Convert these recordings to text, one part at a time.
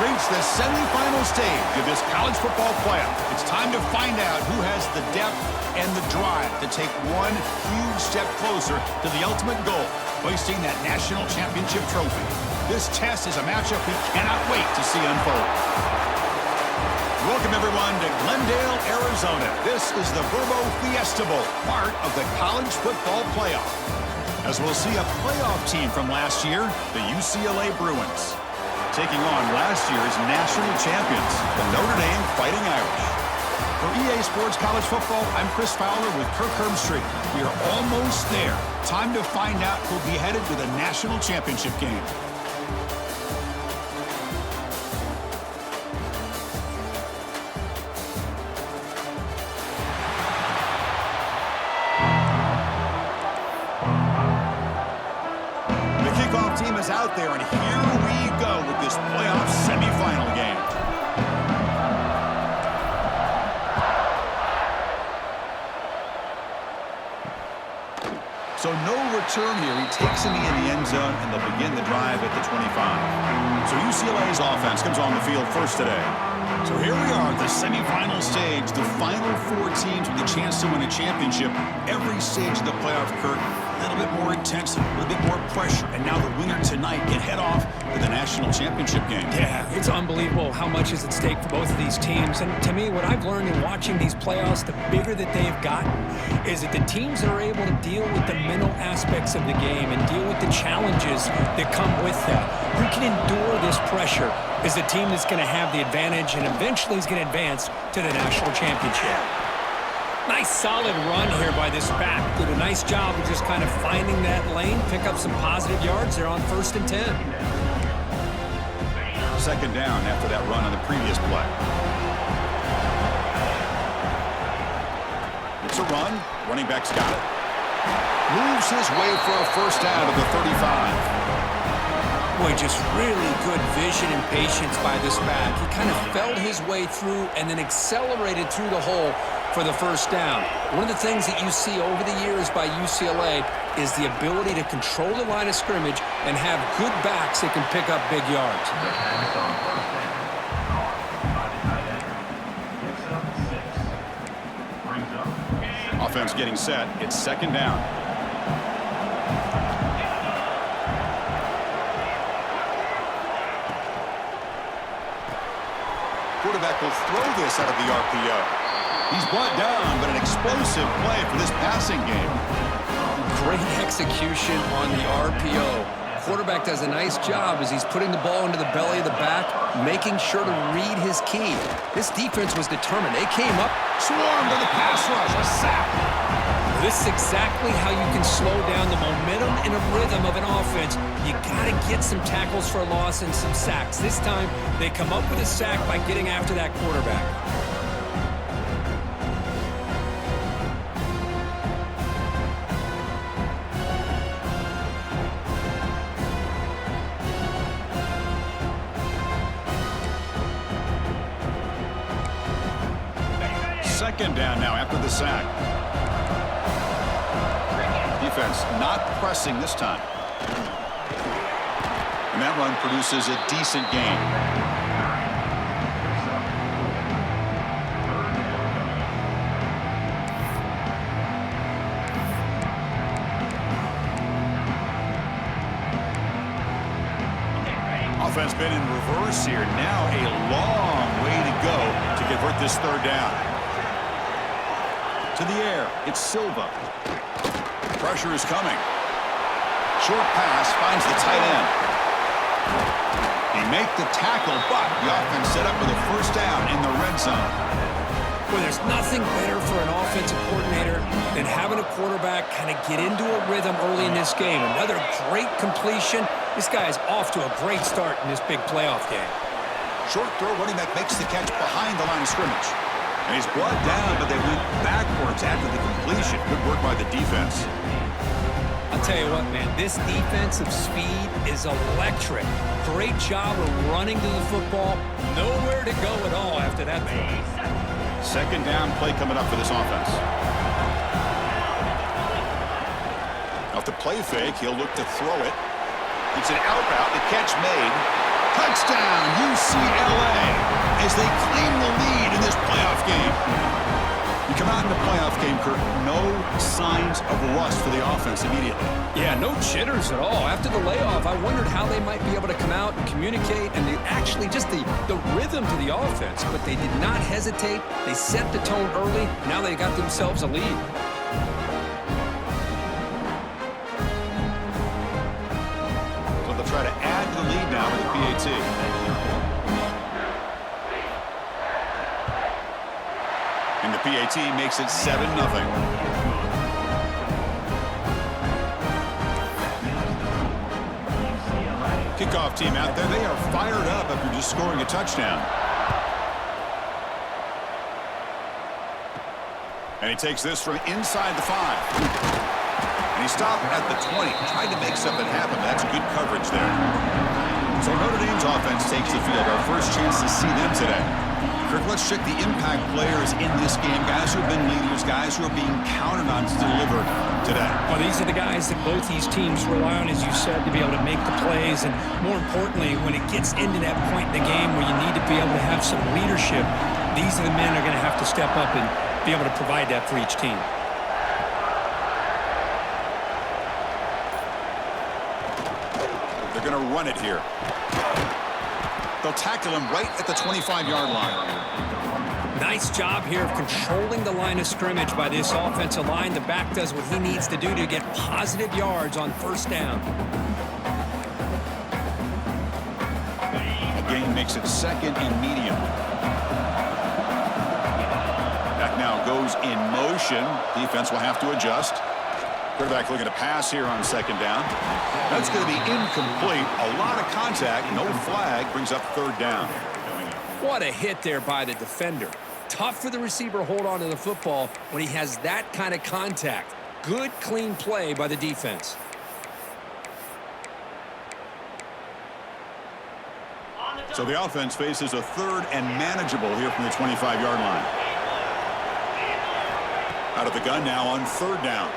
reached the semifinal stage of this college football playoff. It's time to find out who has the depth and the drive to take one huge step closer to the ultimate goal, hoisting that national championship trophy. This test is a matchup we cannot wait to see unfold. Welcome, everyone, to Glendale, Arizona. This is the Verbo Fiesta Bowl, part of the college football playoff. As we'll see a playoff team from last year, the UCLA Bruins, taking on last year's national champions, the Notre Dame Fighting Irish. For EA Sports College Football, I'm Chris Fowler with Kirk Hermstreet. We are almost there. Time to find out who'll be headed to the national championship game. The kickoff team is out there, and here we go with this playoff semifinal game. So no return here. He takes it in the end zone, and they'll begin the drive at the 25. So UCLA's offense comes on the field first today. So here we are at the semifinal stage, the final four teams with a chance to win a championship. Every stage of the playoff, Kirk, a little bit more intensity, a little bit more pressure, and now the winner tonight can head off to the national championship game. Yeah, it's unbelievable how much is at stake for both of these teams. And to me, what I've learned in watching these playoffs, the bigger that they've gotten, is that the teams that are able to deal with the mental aspects of the game and deal with the challenges that come with that, who can endure this pressure, is the team that's going to have the advantage and eventually is going to advance to the national championship. Nice solid run here by this back. Did a nice job of just kind of finding that lane, pick up some positive yards there on 1st and 10. Second down after that run on the previous play. It's a run. Running back's got it. Moves his way for a first down to the 35. Boy, just really good vision and patience by this back. He kind of felt his way through and then accelerated through the hole for the first down. One of the things that you see over the years by UCLA is the ability to control the line of scrimmage and have good backs that can pick up big yards. Offense getting set. It's second down. Quarterback will throw this out of the RPO. He's brought down, but an explosive play for this passing game. Great execution on the RPO. Quarterback does a nice job as he's putting the ball into the belly of the back, making sure to read his key. This defense was determined. They came up, swarmed to the pass rush, a sack. This is exactly how you can slow down the momentum and a rhythm of an offense. You got to get some tackles for a loss and some sacks. This time, they come up with a sack by getting after that quarterback. Second down now after the sack. Defense not pressing this time. And that run produces a decent gain. Offense been in reverse here. Now a long way to go to convert this third down. To the air, it's Silva. Pressure is coming. Short pass finds the tight end. He make the tackle, but the offense set up with a first down in the red zone. Well, there's nothing better for an offensive coordinator than having a quarterback kind of get into a rhythm early in this game. Another great completion. This guy is off to a great start in this big playoff game. Short throw, running back makes the catch behind the line of scrimmage. And he's brought down, but they went backwards after the completion. Good work by the defense. I'll tell you what, man, this defensive speed is electric. Great job of running to the football. Nowhere to go at all after that throw. Second down play coming up for this offense. Off the play fake, he'll look to throw it. It's an out route, the catch made. Touchdown, UCLA, as they claim the lead in this playoff game. You come out in the playoff game, Kurt, no signs of rust for the offense immediately. Yeah, no jitters at all. After the layoff, I wondered how they might be able to come out and communicate and actually just the rhythm to the offense. But they did not hesitate. They set the tone early. Now they got themselves a lead. So they'll try to add to the lead now with the PAT. And the PAT makes it 7-0. Kickoff team out there. They are fired up after just scoring a touchdown. And he takes this from inside the 5. And he stopped at the 20. Tried to make something happen. That's good coverage there. So Notre Dame's offense takes the field. Our first chance to see them today. Kirk, let's check the impact players in this game. Guys who have been leaders, guys who are being counted on to deliver today. Well, these are the guys that both these teams rely on, as you said, to be able to make the plays. And more importantly, when it gets into that point in the game where you need to be able to have some leadership, these are the men who are going to have to step up and be able to provide that for each team. They're going to run it here. They'll tackle him right at the 25-yard line. Nice job here of controlling the line of scrimmage by this offensive line. The back does what he needs to do to get positive yards on first down. The gain makes it 2nd and medium. Back now goes in motion. Defense will have to adjust. Quarterback looking to pass here on 2nd down. That's going to be incomplete. A lot of contact. No flag. Brings up 3rd down. What a hit there by the defender. Tough for the receiver to hold on to the football when he has that kind of contact. Good, clean play by the defense. So the offense faces a 3rd and manageable here from the 25-yard line. Out of the gun now on 3rd down.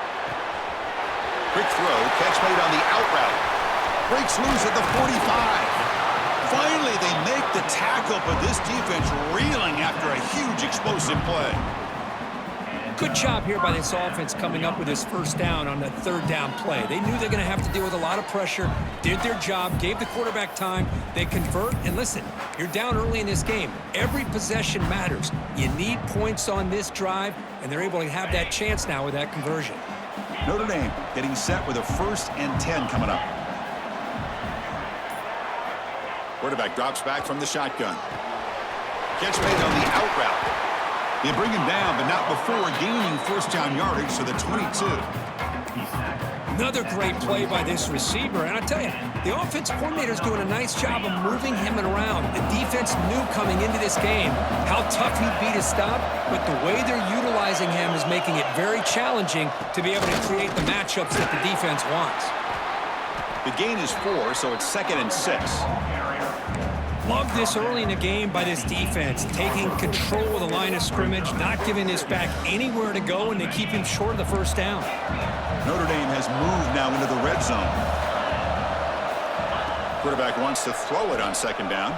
Quick throw, catch made on the out route. Breaks loose at the 45. Finally, they make the tackle, but this defense reeling after a huge explosive play. Good job here by this offense coming up with this first down on the 3rd down play. They knew they're going to have to deal with a lot of pressure, did their job, gave the quarterback time. They convert, and listen, you're down early in this game. Every possession matters. You need points on this drive, and they're able to have that chance now with that conversion. Notre Dame getting set with a 1st and 10 coming up. Quarterback drops back from the shotgun. Catch made on the out route. They bring him down, but not before gaining first down yardage to the 22. Another great play by this receiver. And I tell you, the offense coordinator is doing a nice job of moving him around. The defense knew coming into this game how tough he'd be to stop, but the way they're utilizing him is making it very challenging to be able to create the matchups that the defense wants. The gain is 4, so it's 2nd and 6. Love this early in the game by this defense, taking control of the line of scrimmage, not giving this back anywhere to go, and they keep him short of the first down. Notre Dame has moved now into the red zone. Quarterback wants to throw it on 2nd down.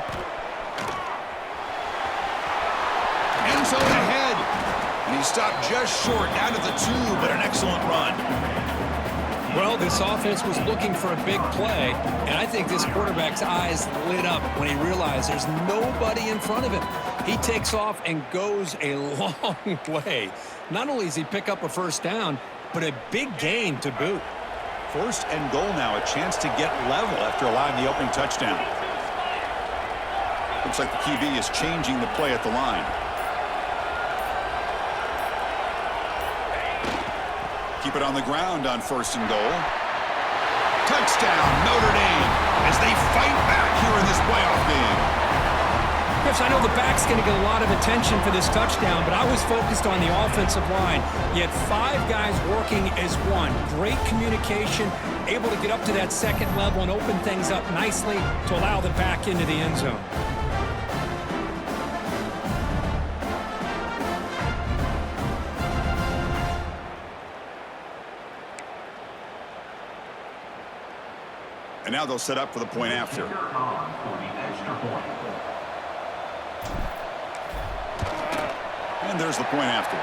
End zone ahead. And he stopped just short, down to the 2, but an excellent run. Well, this offense was looking for a big play, and I think this quarterback's eyes lit up when he realized there's nobody in front of him. He takes off and goes a long way. Not only does he pick up a first down, but a big gain to boot. 1st and goal now, a chance to get level after allowing the opening touchdown. Looks like the QB is changing the play at the line. Keep it on the ground on 1st and goal. Touchdown, Notre Dame, as they fight back here in this playoff game. Yes, I know the back's going to get a lot of attention for this touchdown, but I was focused on the offensive line. You had 5 guys working as one. Great communication, able to get up to that 2nd level and open things up nicely to allow the back into the end zone. And now they'll set up for the point after. And there's the point after.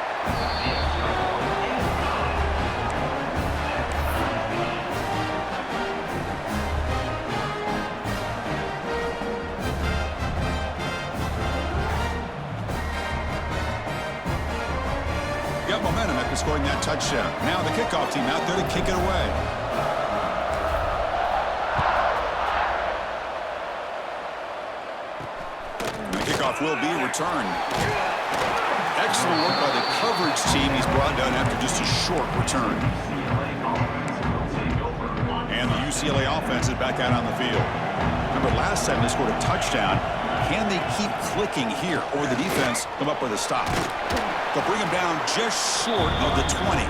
Got momentum after scoring that touchdown. Now the kickoff team out there to kick it away. And the kickoff will be returned. Excellent work by the coverage team. He's brought down after just a short return. And the UCLA offense is back out on the field. Remember, last time they scored a touchdown. Can they keep clicking here, or will the defense come up with a stop? They'll bring him down just short of the 20.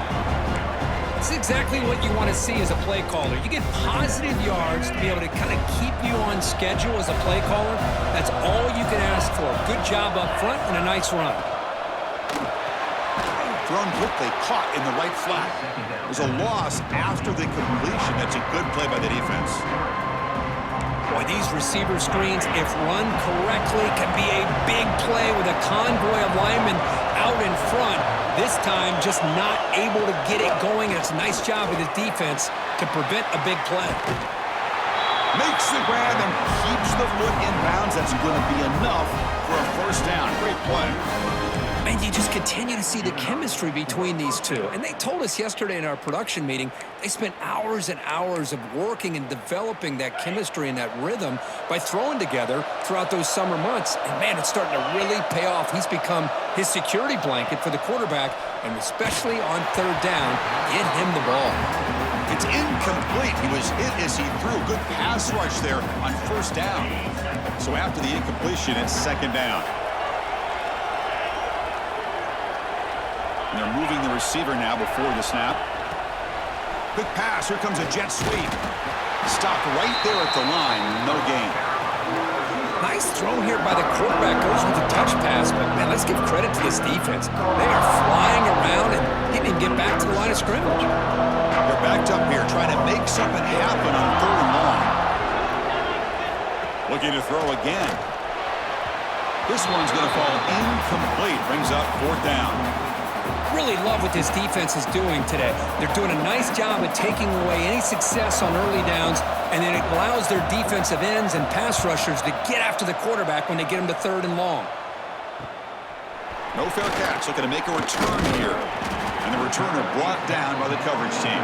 It's exactly what you want to see as a play caller. You get positive yards to be able to kind of keep you on schedule as a play caller. That's all you can ask for. Good job up front and a nice run. Thrown quickly, caught in the right flat. There's a loss after the completion. That's a good play by the defense. Boy, these receiver screens, if run correctly, can be a big play with a convoy of linemen out in front. This time, just not able to get it going. It's a nice job with his defense to prevent a big play. Makes the grab and keeps the foot in bounds. That's going to be enough for a first down. Great play. And you just continue to see the chemistry between these two. And they told us yesterday in our production meeting, they spent hours and hours of working and developing that chemistry and that rhythm by throwing together throughout those summer months. And, man, it's starting to really pay off. He's become his security blanket for the quarterback, and especially on third down, get him the ball. It's incomplete. He was hit as he threw. Good pass rush there on first down. So after the incompletion, it's second down. And they're moving the receiver now before the snap. Quick pass. Here comes a jet sweep. Stopped right there at the line. No gain. Nice throw here by the quarterback. Goes with the touch pass. But, man, let's give credit to this defense. They are flying around and didn't even get back to the line of scrimmage. They're backed up here trying to make something happen on third and long. Looking to throw again. This one's going to fall incomplete. Brings up fourth down. Really love what this defense is doing today. They're doing a nice job of taking away any success on early downs, and then it allows their defensive ends and pass rushers to get after the quarterback when they get him to third and long. No fair catch. Looking to make a return here. And the returner brought down by the coverage team.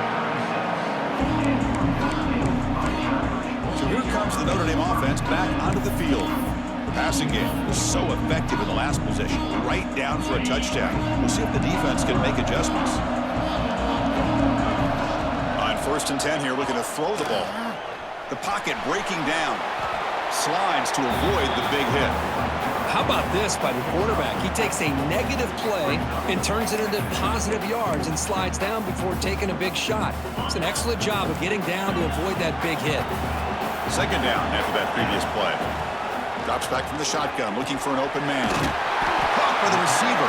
So here comes the Notre Dame offense back onto the field. The passing game was so effective in the last possession, right down for a touchdown. We'll see if the defense can make adjustments. On 1st and 10 here, looking to throw the ball. The pocket breaking down. Slides to avoid the big hit. How about this by the quarterback? He takes a negative play and turns it into positive yards and slides down before taking a big shot. It's an excellent job of getting down to avoid that big hit. Second down after that previous play. Drops back from the shotgun, looking for an open man. Caught by the receiver.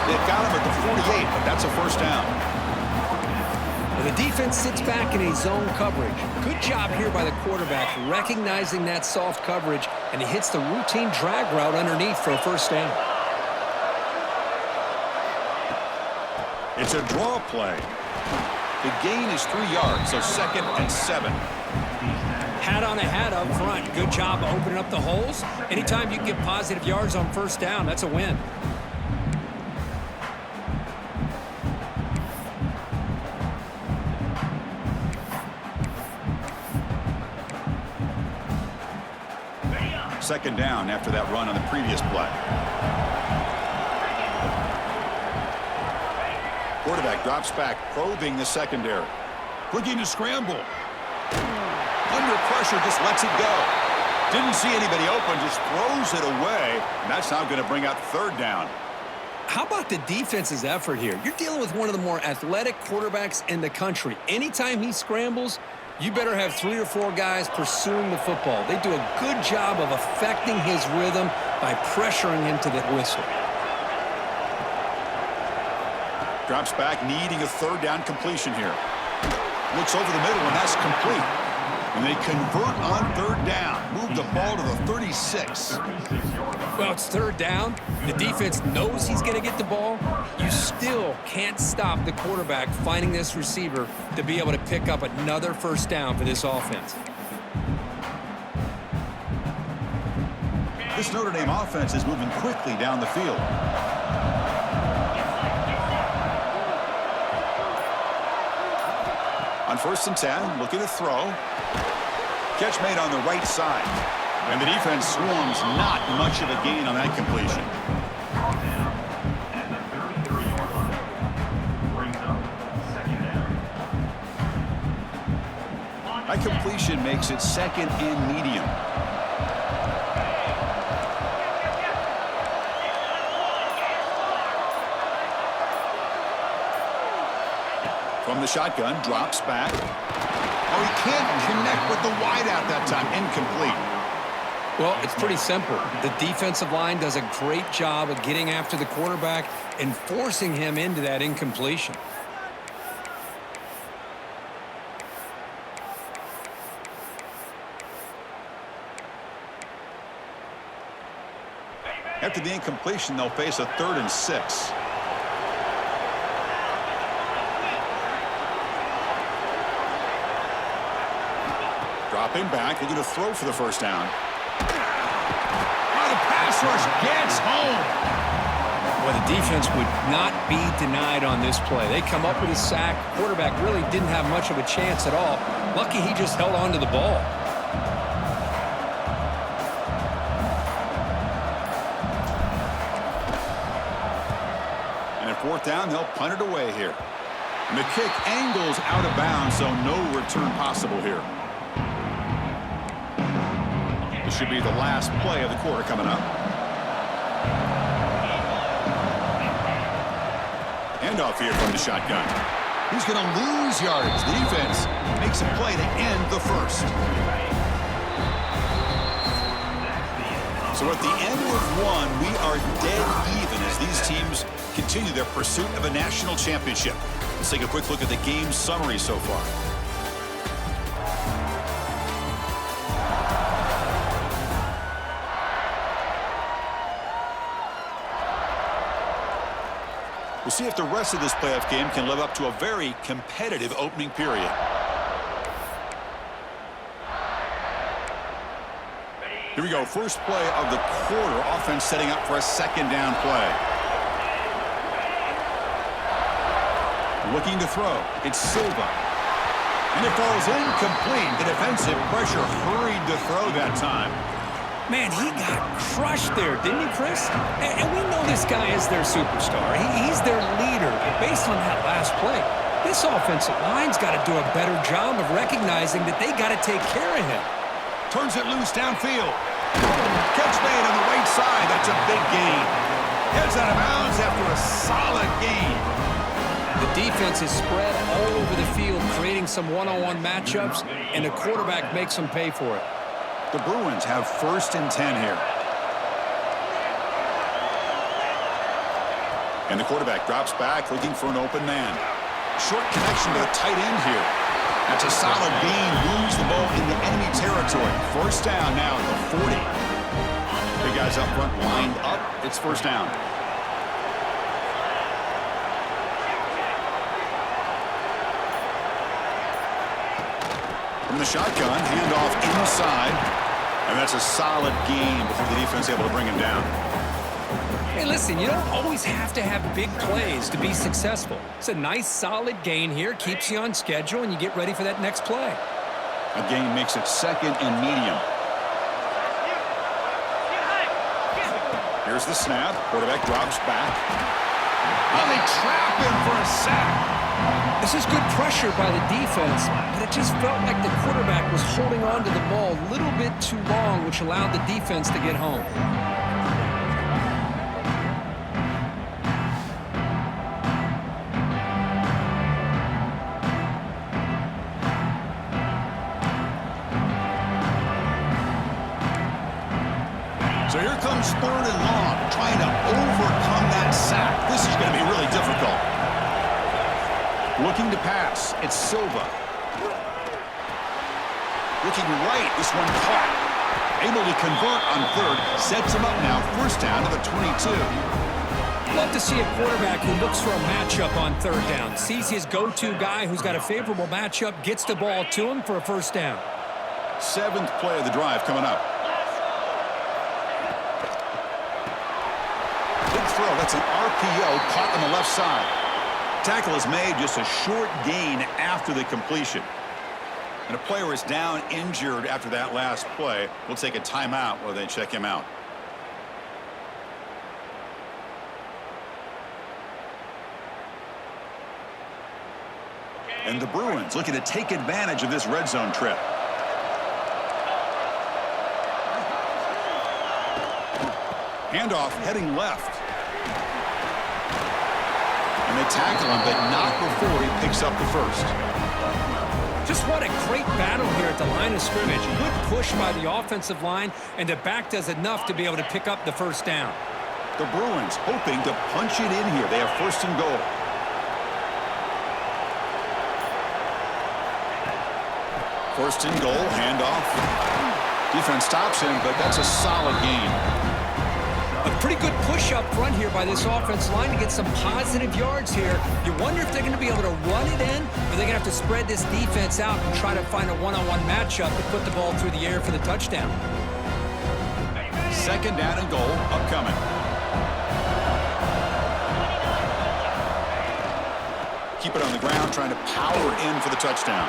They've got him at the 48, but that's a first down. Well, the defense sits back in a zone coverage. Good job here by the quarterback, recognizing that soft coverage, and he hits the routine drag route underneath for a first down. It's a draw play. The gain is 3 yards, so 2nd and 7. Hat on a hat up front. Good job opening up the holes. Anytime you can get positive yards on first down, that's a win. Second down after that run on the previous play. Quarterback drops back, probing the secondary. Looking to scramble. Under pressure, just lets it go. Didn't see anybody open, just throws it away. And that's now going to bring out third down. How about the defense's effort here? You're dealing with one of the more athletic quarterbacks in the country. Anytime he scrambles, you better have 3 or 4 guys pursuing the football. They do a good job of affecting his rhythm by pressuring him to the whistle. Drops back, needing a third down completion here. Looks over the middle, and that's complete. And they convert on third down. Move the ball to the 36. Well, it's third down. The defense knows he's going to get the ball. You still can't stop the quarterback finding this receiver to be able to pick up another first down for this offense. This Notre Dame offense is moving quickly down the field. On 1st and 10, looking to throw. Catch made on the right side. And the defense swarms, not much of a gain on that completion. That completion makes it 2nd and medium. From the shotgun, drops back. Oh, he can't connect with the wideout that time. Incomplete. Well, it's pretty simple. The defensive line does a great job of getting after the quarterback and forcing him into that incompletion. After the incompletion, they'll face a 3rd and 6. Dropping back, looking to throw for the first down. Oh, the pass rush gets home. Well, the defense would not be denied on this play. They come up with a sack. Quarterback really didn't have much of a chance at all. Lucky he just held on to the ball. And at 4th down, they'll punt it away here. And the kick angles out of bounds, so no return possible here. This should be the last play of the quarter coming up. Handoff here from the shotgun. He's going to lose yardage. The defense makes a play to end the first. So at the end of one, we are dead even as these teams continue their pursuit of a national championship. Let's take a quick look at the game summary so far. We'll see if the rest of this playoff game can live up to a very competitive opening period. Here we go. First play of the quarter. Offense setting up for a 2nd down play. Looking to throw. It's Silva. And it falls incomplete. The defensive pressure hurried to throw that time. Man, he got crushed there, didn't he, Chris? And we know this guy is their superstar. He's their leader. But based on that last play, this offensive line's got to do a better job of recognizing that they got to take care of him. Turns it loose downfield. Catch made on the right side. That's a big gain. Heads out of bounds after a solid gain. The defense is spread all over the field, creating some one-on-one matchups, and the quarterback makes them pay for it. The Bruins have 1st and 10 here. And the quarterback drops back, looking for an open man. Short connection to the tight end here. That's a solid gain. Moves the ball into enemy territory. First down now at the 40. Big guys up front lined up. It's first down. From the shotgun, handoff inside. And that's a solid gain before the defense able to bring him down. Hey, listen, you don't always have to have big plays to be successful. It's a nice, solid gain here. Keeps you on schedule, and you get ready for that next play. A gain makes it 2nd and medium. Here's the snap. Quarterback drops back. Oh, they trap him for a sack. This is good pressure by the defense, but it just felt like the quarterback was holding on to the ball a little bit too long, which allowed the defense to get home. So here comes 3rd and long, trying to overcome that sack. This is going to be really difficult. Looking to pass. It's Silva. Looking right, this one caught. Able to convert on third, sets him up now, first down to the 22. Love to see a quarterback who looks for a matchup on third down. Sees his go-to guy who's got a favorable matchup, gets the ball to him for a first down. 7th play of the drive coming up. Big throw, that's an RPO caught on the left side. Tackle is made, just a short gain after the completion. And a player is down injured after that last play. We'll take a timeout while they check him out. And the Bruins looking to take advantage of this red zone trip. Handoff heading left. And they tackle him, but not before he picks up the first. Just what a great battle here at the line of scrimmage. Good push by the offensive line, and the back does enough to be able to pick up the first down. The Bruins hoping to punch it in here. They have first and goal. First and goal, handoff. Defense stops him, but that's a solid gain. A pretty good push up front here by this offensive line to get some positive yards here. You wonder if they're going to be able to run it in, or they're going to have to spread this defense out and try to find a one-on-one matchup to put the ball through the air for the touchdown. Second down and goal, upcoming. Keep it on the ground, trying to power in for the touchdown.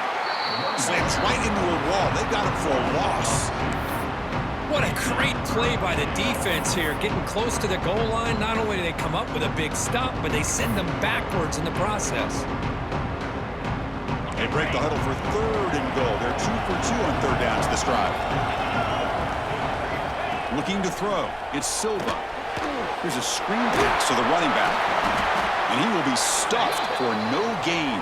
Slams right into a wall. They got him for a loss. What a great play by the defense here. Getting close to the goal line, not only do they come up with a big stop, but they send them backwards in the process. They break the huddle for third and goal. They're 2 for 2 on third downs this drive. Looking to throw. It's Silva. Here's a screen pass to the running back. And he will be stuffed for no gain.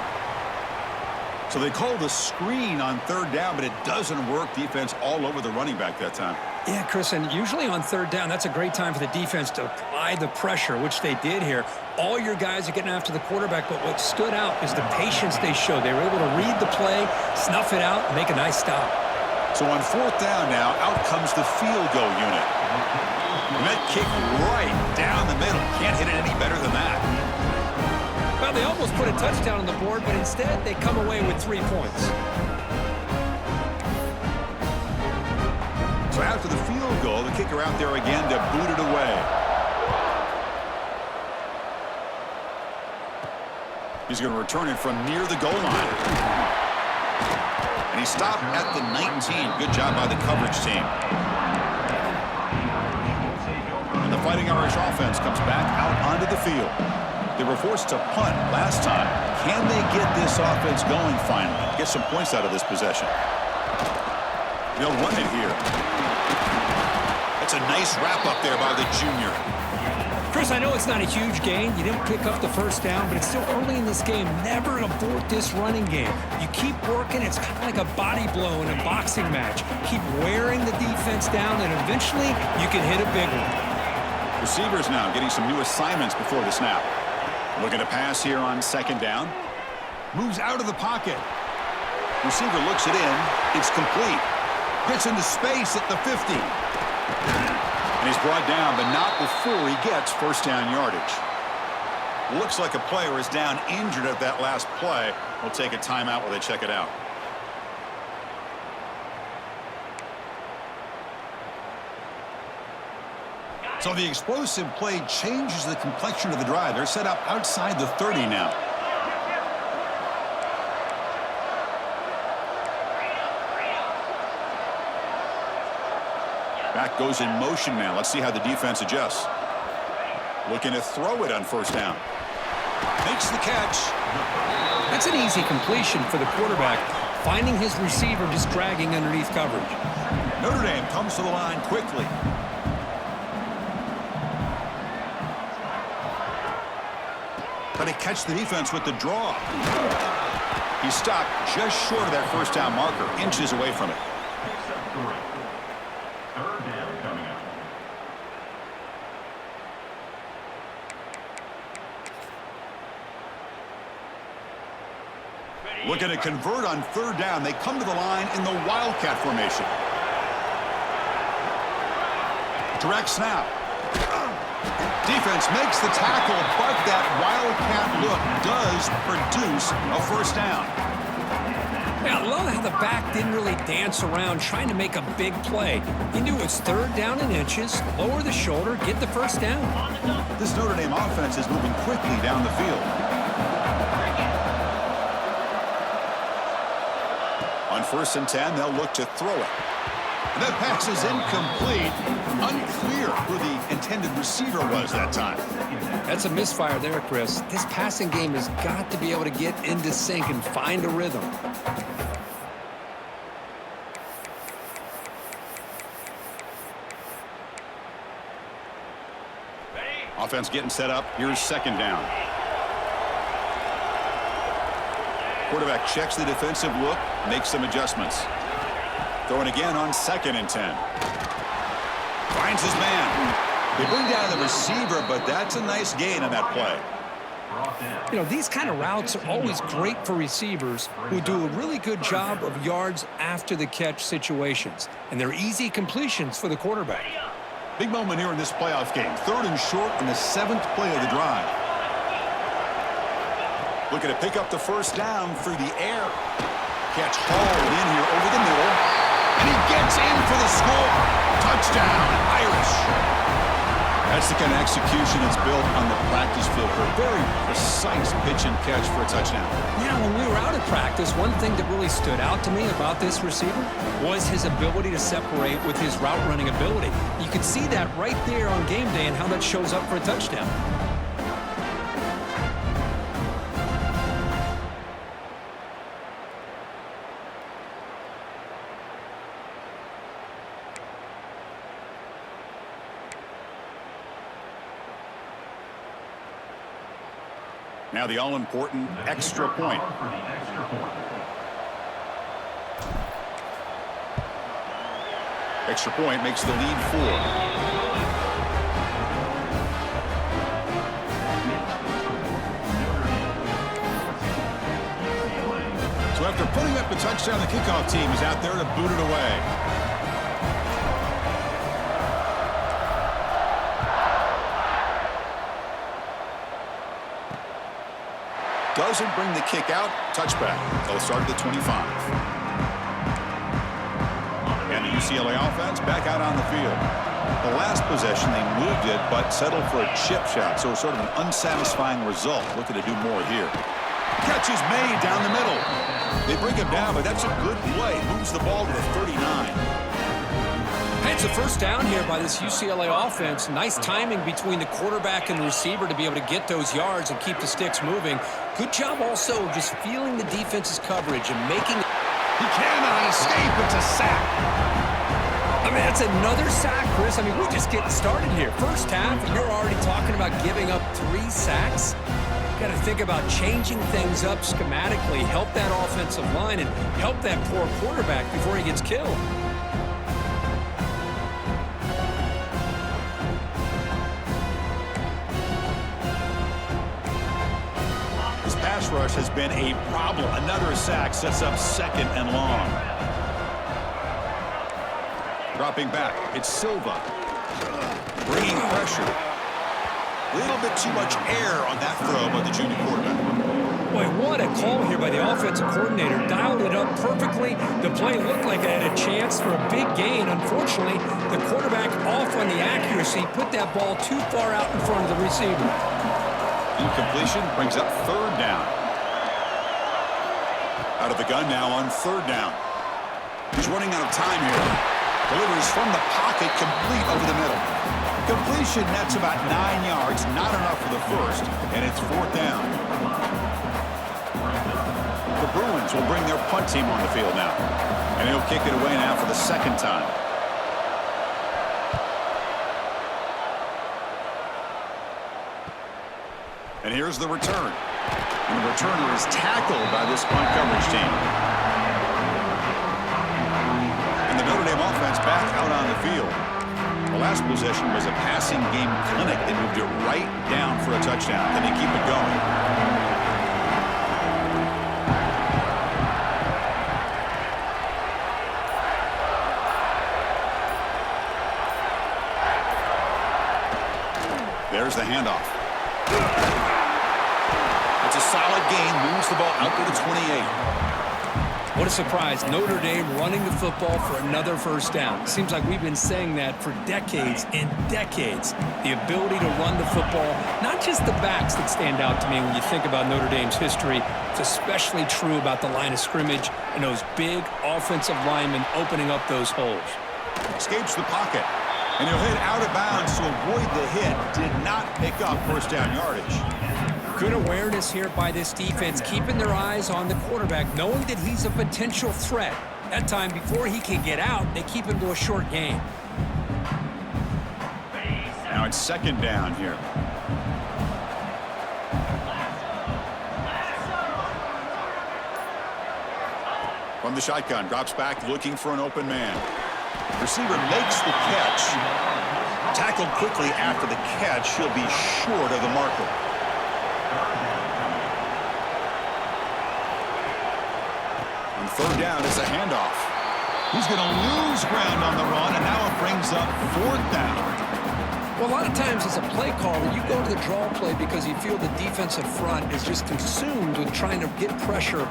So they call the screen on third down, but it doesn't work. Defense all over the running back that time. Yeah, Chris, and usually on third down, that's a great time for the defense to apply the pressure, which they did here. All your guys are getting after the quarterback, but what stood out is the patience they showed. They were able to read the play, snuff it out, and make a nice stop. So on fourth down now, out comes the field goal unit. And that kick right down the middle. Can't hit it any better than that. Well, they almost put a touchdown on the board, but instead they come away with 3 points. So after the field goal, the kicker out there again to boot it away. He's going to return it from near the goal line. And he stopped at the 19. Good job by the coverage team. And the Fighting Irish offense comes back out onto the field. They were forced to punt last time. Can they get this offense going finally? Get some points out of this possession. They'll run it here. That's a nice wrap up there by the junior. Chris, I know it's not a huge gain. You didn't pick up the first down, but it's still early in this game. Never abort this running game. You keep working. It's kind of like a body blow in a boxing match. Keep wearing the defense down, and eventually you can hit a big one. Receivers now getting some new assignments before the snap. Looking to pass here on second down. Moves out of the pocket. Receiver looks it in. It's complete. Gets into space at the 50. And he's brought down, but not before he gets first down yardage. Looks like a player is down injured at that last play. We'll take a timeout while they check it out. So the explosive play changes the complexion of the drive. They're set up outside the 30 now. Back goes in motion now. Let's see how the defense adjusts. Looking to throw it on first down. Makes the catch. That's an easy completion for the quarterback, finding his receiver just dragging underneath coverage. Notre Dame comes to the line quickly. Trying to catch the defense with the draw. He stopped just short of that first down marker, inches away from it. Third down coming up. Looking to convert on third down. They come to the line in the Wildcat formation. Direct snap. Defense makes the tackle, but that Wildcat look does produce a first down. Yeah, I love how the back didn't really dance around trying to make a big play. He knew it's third down in inches, lower the shoulder, get the first down. This Notre Dame offense is moving quickly down the field. On 1st and 10, they'll look to throw it. And that pass is incomplete. Unclear who the intended receiver was that time. That's a misfire there, Chris. This passing game has got to be able to get into sync and find a rhythm. Offense getting set up. Here's second down. Quarterback checks the defensive look, makes some adjustments. Throwing again on 2nd and 10. Finds his man. They bring down the receiver, but that's a nice gain on that play. You know, these kind of routes are always great for receivers who do a really good job of yards after the catch situations. And they're easy completions for the quarterback. Big moment here in this playoff game. 3rd and short on the 7th play of the drive. Looking to pick up the first down through the air. Catch hauled in here over the middle. And he gets in for the score. Touchdown, Irish. That's the kind of execution that's built on the practice field for a very precise pitch and catch for a touchdown. Yeah, when we were out at practice, one thing that really stood out to me about this receiver was his ability to separate with his route running ability. You could see that right there on game day and how that shows up for a touchdown. Now the all-important extra point. Extra point makes the lead 4. So after putting up the touchdown, the kickoff team is out there to boot it away. Doesn't bring the kick out. Touchback. They'll start at the 25. And the UCLA offense back out on the field. The last possession, they moved it, but settled for a chip shot. So sort of an unsatisfying result. Looking to do more here. Catch is made down the middle. They bring him down, but that's a good play. Moves the ball to the 39. It's a first down here by this UCLA offense. Nice timing between the quarterback and the receiver to be able to get those yards and keep the sticks moving. Good job also just feeling the defense's coverage and making... He cannot escape. It's a sack. I mean, that's another sack, Chris. I mean, we're just getting started here. First half, and you're already talking about giving up 3 sacks. Got to think about changing things up schematically, help that offensive line, and help that poor quarterback before he gets killed. Pass rush has been a problem. Another sack sets up 2nd and long. Dropping back, it's Silva. Bringing pressure. A little bit too much air on that throw by the junior quarterback. Boy, what a call here by the offensive coordinator. Dialed it up perfectly. The play looked like it had a chance for a big gain. Unfortunately, the quarterback off on the accuracy, put that ball too far out in front of the receiver. Incompletion brings up 3rd down. Out of the gun now on 3rd down. He's running out of time here. Delivers from the pocket, complete over the middle. Completion nets about 9 yards, not enough for the first, and it's 4th down. The Bruins will bring their punt team on the field now, and he'll kick it away now for the 2nd time. And here's the return. And the returner is tackled by this punt coverage team. And the Notre Dame offense back out on the field. The last possession was a passing game clinic. They moved it right down for a touchdown. Then they keep it going. There's the handoff. It's a solid gain. Moves the ball out to the 28. What a surprise. Notre Dame running the football for another first down. Seems like we've been saying that for decades and decades. The ability to run the football, not just the backs that stand out to me when you think about Notre Dame's history. It's especially true about the line of scrimmage and those big offensive linemen opening up those holes. Escapes the pocket, and he'll hit out of bounds to avoid the hit. Did not pick up first down yardage. Good awareness here by this defense, keeping their eyes on the quarterback, knowing that he's a potential threat. That time, before he can get out, they keep him to a short gain. Now it's second down here. From the shotgun, drops back looking for an open man. Receiver makes the catch. Tackled quickly after the catch. He'll be short of the marker. On third down, it's a handoff. He's going to lose ground on the run, and now it brings up fourth down. Well, a lot of times as a play caller, you go to the draw play because you feel the defensive front is just consumed with trying to get pressure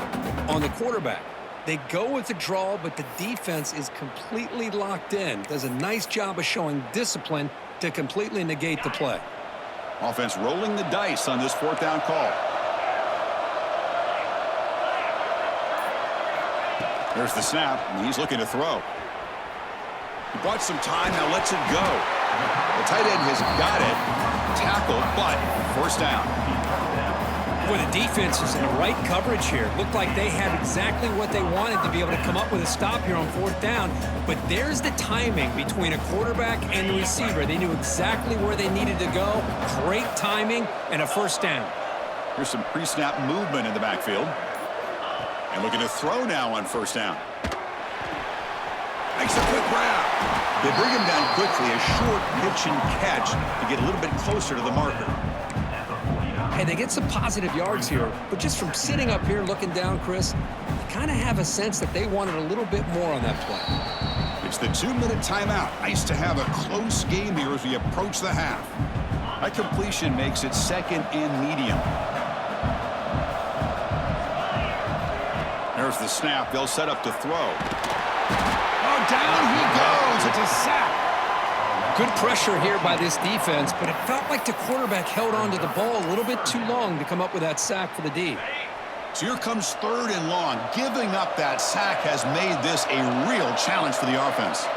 on the quarterback. They go with the draw, but the defense is completely locked in. Does a nice job of showing discipline to completely negate the play. Offense rolling the dice on this fourth down call. There's the snap, and he's looking to throw. He bought some time, now lets it go. The tight end has got it. Tackled, but first down. Boy, the defense is in the right coverage here. Looked like they had exactly what they wanted to be able to come up with a stop here on fourth down. But there's the timing between a quarterback and the receiver. They knew exactly where they needed to go. Great timing and a first down. Here's some pre-snap movement in the backfield. And looking to throw now on first down. Makes a quick grab. They bring him down quickly, a short pitch and catch to get a little bit closer to the marker. Hey, they get some positive yards here, but just from sitting up here looking down, Chris, you kind of have a sense that they wanted a little bit more on that play. It's the 2-minute timeout. Nice to have a close game here as we approach the half. That completion makes it second and medium. There's the snap. They'll set up to throw. Oh, down he goes. It's a sack. Good pressure here by this defense, but it felt like the quarterback held on to the ball a little bit too long to come up with that sack for the D. So here comes third and long. Giving up that sack has made this a real challenge for the offense.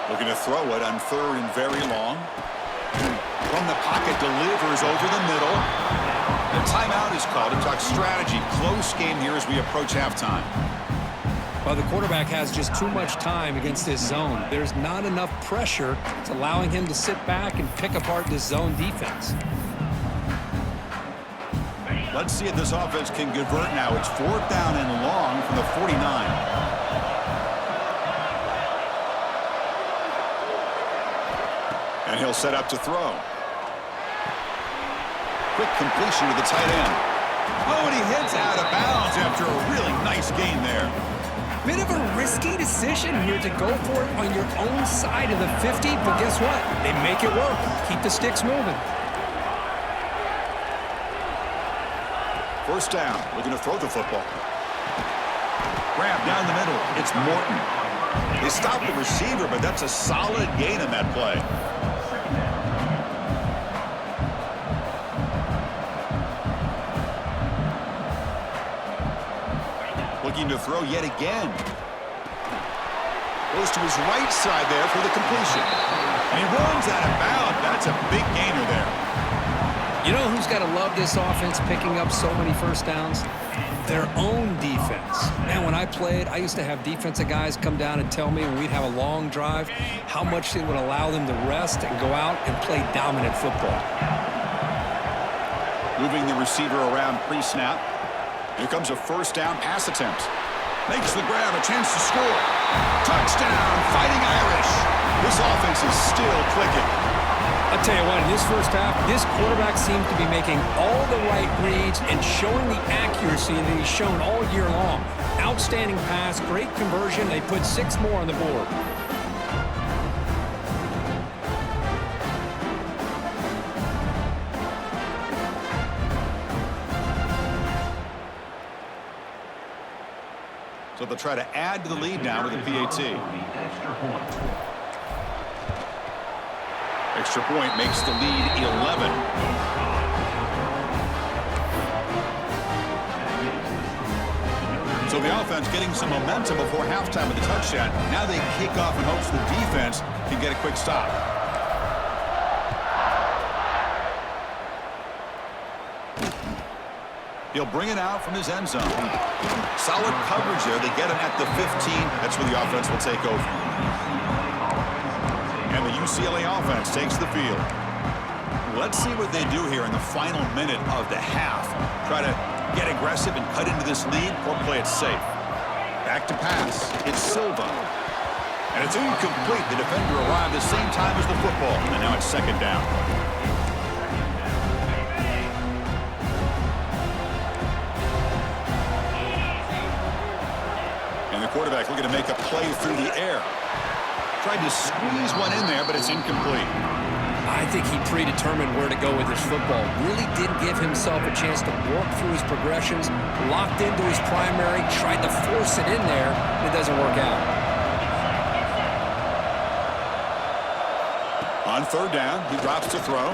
Looking to throw it on third and very long. From the pocket, delivers over the middle. The timeout is called to talk strategy. Close game here as we approach halftime. Well, the quarterback has just too much time against this zone. There's not enough pressure. It's allowing him to sit back and pick apart this zone defense. Let's see if this offense can convert now. It's fourth down and long from the 49. And he'll set up to throw. Quick completion to the tight end. Oh, and he hits out of bounds after a really nice gain there. Bit of a risky decision here to go for it on your own side of the 50, but guess what? They make it work. Keep the sticks moving. First down, looking to throw the football. Grab down the middle. It's Morton. They stop the receiver, but that's a solid gain in that play. Looking to throw yet again. Goes to his right side there for the completion. And he runs out of bounds. That's a big gainer there. You know who's got to love this offense picking up so many first downs? Their own defense. Man, when I played, I used to have defensive guys come down and tell me when we'd have a long drive how much it would allow them to rest and go out and play dominant football. Moving the receiver around pre-snap. Here comes a first down pass attempt. Makes the grab, a chance to score. Touchdown, Fighting Irish. This offense is still clicking. I'll tell you what, in this first half, this quarterback seems to be making all the right reads and showing the accuracy that he's shown all year long. Outstanding pass, great conversion. They put 6 more on the board. They'll try to add to the lead now with a PAT. Extra point makes the lead 11. So the offense getting some momentum before halftime with the touchdown. Now they kick off in hopes the defense can get a quick stop. He'll bring it out from his end zone. Solid coverage there. They get him at the 15. That's where the offense will take over. And the UCLA offense takes the field. Let's see what they do here in the final minute of the half. Try to get aggressive and cut into this lead or play it safe. Back to pass. It's Silva. And it's incomplete. The defender arrived the same time as the football. And now it's second down. And the quarterback looking to make a play through the air. Tried to squeeze one in there, but it's incomplete. I think he predetermined where to go with his football. Really didn't give himself a chance to work through his progressions. Locked into his primary, tried to force it in there, and it doesn't work out. On third down, he drops to throw.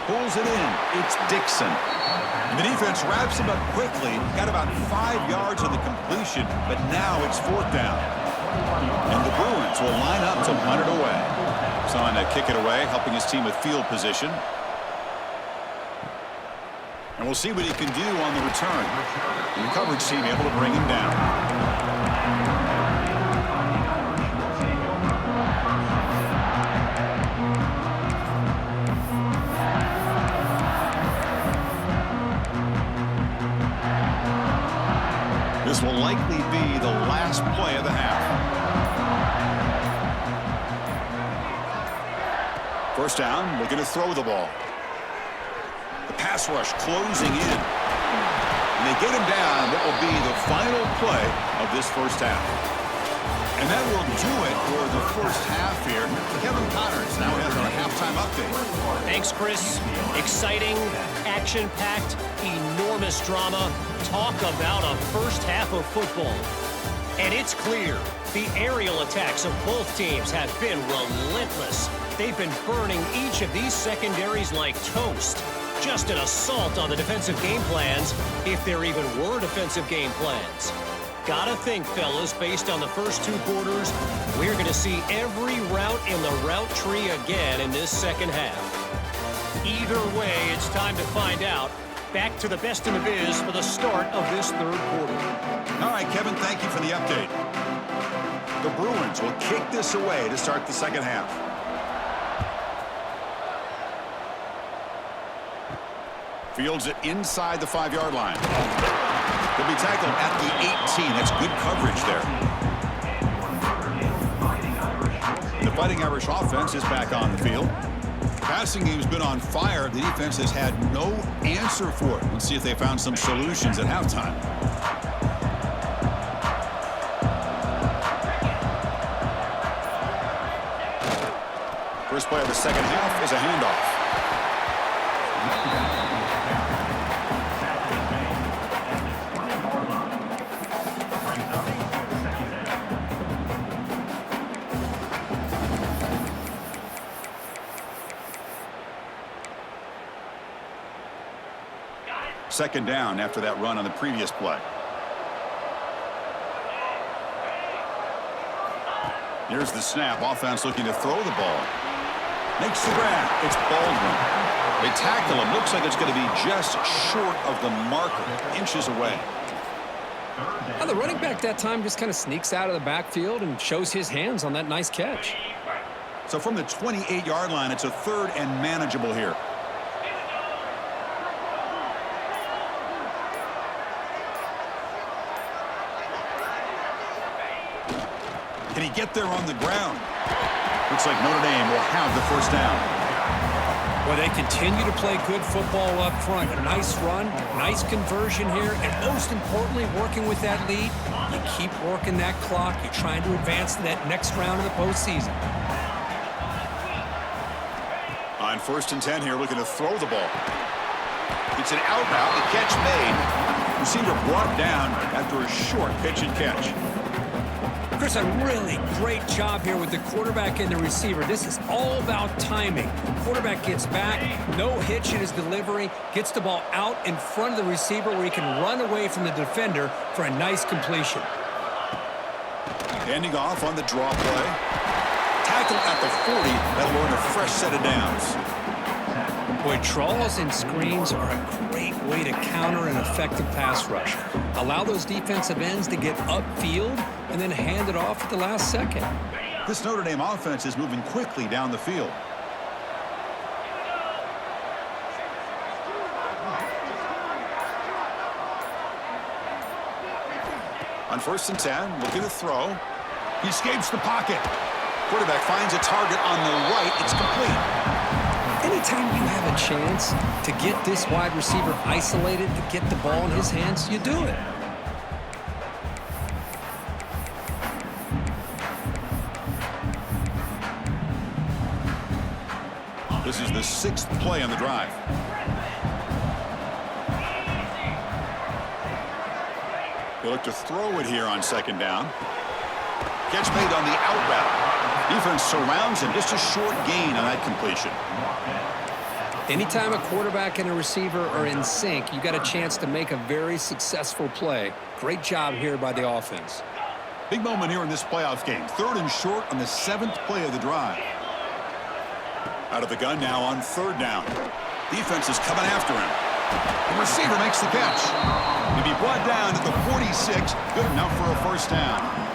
Pulls it in. It's Dixon. And the defense wraps him up quickly. Got about 5 yards on the completion, but now it's fourth down. And the Bruins will line up to punt it away. Trying to kick it away, helping his team with field position. And we'll see what he can do on the return. And the coverage team able to bring him down. This will likely be the last play of the half. First down, looking to throw the ball. The pass rush closing in. And they get him down. What will be the final play of this first half. And that will do it for the first half here. Kevin Connors now has our halftime update. Thanks, Chris. Exciting, action-packed, enormous drama. Talk about a first half of football. And it's clear the aerial attacks of both teams have been relentless. They've been burning each of these secondaries like toast. Just an assault on the defensive game plans, if there even were defensive game plans. Gotta think, fellas, based on the first 2 quarters, we're going to see every route in the route tree again in this second half. Either way, it's time to find out. Back to the best in the biz for the start of this third quarter. All right, Kevin, thank you for the update. The Bruins will kick this away to start the second half. Fields it inside the 5-yard line. He'll be tackled at the 18. That's good coverage there. The Fighting Irish offense is back on the field. The passing game's been on fire. The defense has had no answer for it. Let's see if they found some solutions at halftime. First play of the second half is a handoff. Second down after that run on the previous play. Here's the snap. Offense looking to throw the ball. Makes the grab. It's Baldwin. They tackle him. Looks like it's going to be just short of the marker. Inches away. Well, the running back that time just kind of sneaks out of the backfield and shows his hands on that nice catch. So from the 28-yard line, it's a third and manageable here. Can he get there on the ground? Looks like Notre Dame will have the first down. Well, they continue to play good football up front. A nice run, nice conversion here, and most importantly, working with that lead, you keep working that clock. You're trying to advance to that next round of the postseason. On 1st and 10 here, looking to throw the ball. It's an out route, the catch made. Receiver brought down after a short pitch and catch. Chris, a really great job here with the quarterback and the receiver. This is all about timing. Quarterback gets back, no hitch in his delivery, gets the ball out in front of the receiver where he can run away from the defender for a nice completion. Handing off on the draw play. Tackle at the 40. That'll earn a fresh set of downs. Boy, draws and screens are a great way to counter an effective pass rush. Allow those defensive ends to get upfield and then hand it off at the last second. This Notre Dame offense is moving quickly down the field. On 1st and 10, looking to throw. He escapes the pocket. Quarterback finds a target on the right. It's complete. Anytime you have a chance to get this wide receiver isolated, to get the ball in his hands, you do it. This is the 6th play on the drive. They look to throw it here on 2nd down. Catch made on the out route. Defense surrounds him. Just a short gain on that completion. Anytime a quarterback and a receiver are in sync, you got a chance to make a very successful play. Great job here by the offense. Big moment here in this playoff game. 3rd and short on the 7th play of the drive. Out of the gun now on 3rd down. Defense is coming after him. The receiver makes the catch. He'll be brought down at the 46. Good enough for a 1st down.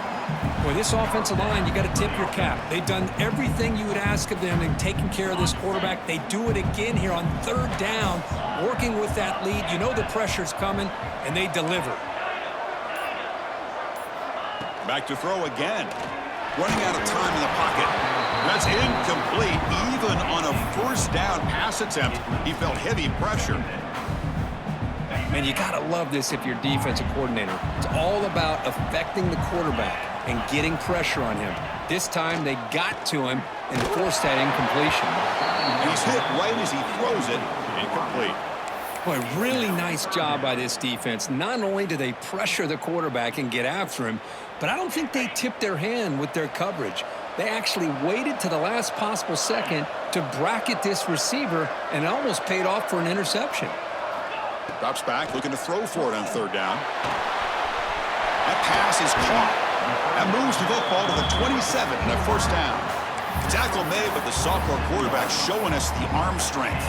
Boy, this offensive line, you got to tip your cap. They've done everything you would ask of them in taking care of this quarterback. They do it again here on 3rd down, working with that lead. You know the pressure's coming, and they deliver. Back to throw again. Running out of time in the pocket. That's incomplete. Even on a 1st down pass attempt, he felt heavy pressure. Man, you got to love this if you're defensive coordinator. It's all about affecting the quarterback and getting pressure on him. This time they got to him and forced that incompletion. And he's hit right as he throws it. Incomplete. Boy, really nice job by this defense. Not only do they pressure the quarterback and get after him, but I don't think they tipped their hand with their coverage. They actually waited to the last possible second to bracket this receiver, and it almost paid off for an interception. Drops back, looking to throw for it on 3rd down. That pass is caught. That moves the football to the 27 and a 1st down. Tackle made, but the sophomore quarterback showing us the arm strength.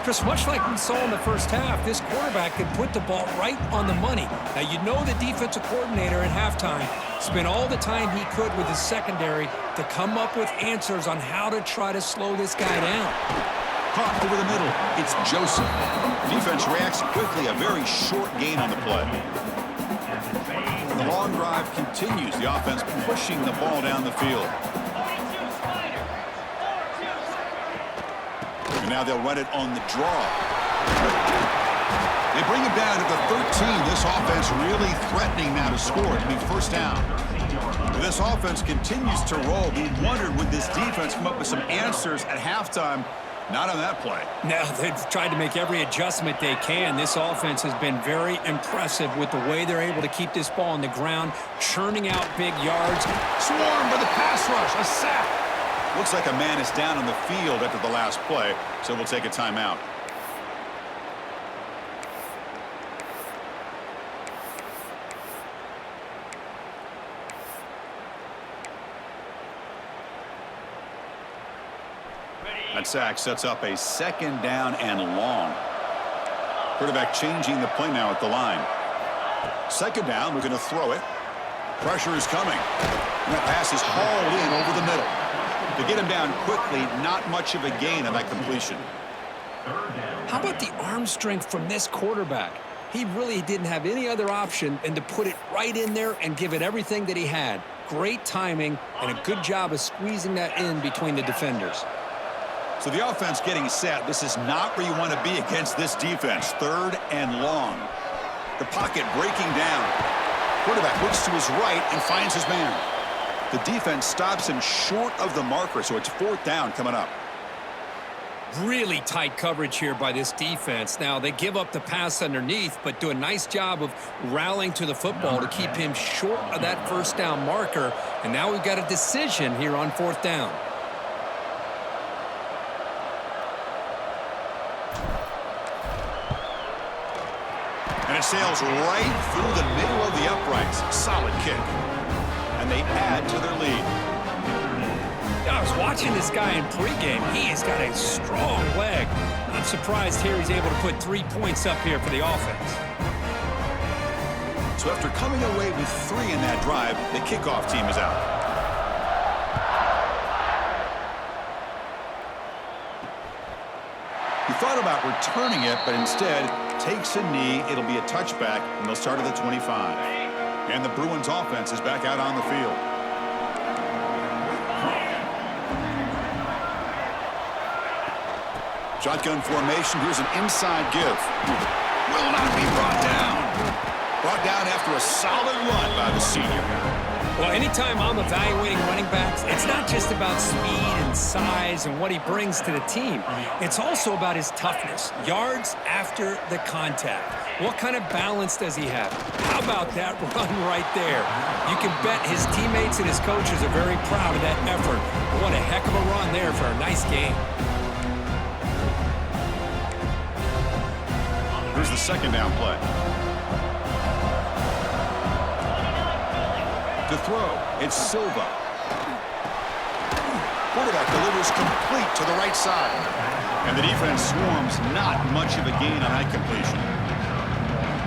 Chris, much like we saw in the 1st half, this quarterback could put the ball right on the money. Now, you know the defensive coordinator at halftime spent all the time he could with his secondary to come up with answers on how to try to slow this guy down. Caught over the middle. It's Joseph. Defense reacts quickly. A very short gain on the play. The long drive continues. The offense pushing the ball down the field. And now they'll run it on the draw. They bring it down to the 13. This offense really threatening now to score to be 1st down. This offense continues to roll. We wondered, would this defense come up with some answers at halftime? Not on that play. No, they've tried to make every adjustment they can. This offense has been very impressive with the way they're able to keep this ball on the ground, churning out big yards. Swarmed by the pass rush, a sack. Looks like a man is down on the field after the last play, so we'll take a timeout. That sack sets up a 2nd down and long. Quarterback changing the play now at the line. 2nd down, we're going to throw it. Pressure is coming. And that pass is hauled in over the middle. To get him down quickly, not much of a gain on that completion. How about the arm strength from this quarterback? He really didn't have any other option than to put it right in there and give it everything that he had. Great timing and a good job of squeezing that in between the defenders. So the offense getting set. This is not where you want to be against this defense. 3rd and long. The pocket breaking down. Quarterback looks to his right and finds his man. The defense stops him short of the marker, so it's 4th down coming up. Really tight coverage here by this defense. Now, they give up the pass underneath, but do a nice job of rallying to the football to keep him short of that first down marker. And now we've got a decision here on 4th down. And it sails right through the middle of the uprights. Solid kick. And they add to their lead. I was watching this guy in pregame. He has got a strong leg. I'm surprised here he's able to put 3 points up here for the offense. So after coming away with 3 in that drive, the kickoff team is out. He thought about returning it, but instead takes a knee. It'll be a touchback, and they'll start at the 25. And the Bruins offense is back out on the field. Shotgun formation. Here's an inside give. Will not be brought down. Brought down after a solid run by the senior. Well, anytime I'm evaluating running backs, it's not just about speed and size and what he brings to the team. It's also about his toughness. Yards after the contact. What kind of balance does he have? How about that run right there? You can bet his teammates and his coaches are very proud of that effort. What a heck of a run there for a nice game. Here's the second down play. To throw, it's Silva. Quarterback delivers complete to the right side. And the defense swarms, not much of a gain on that completion.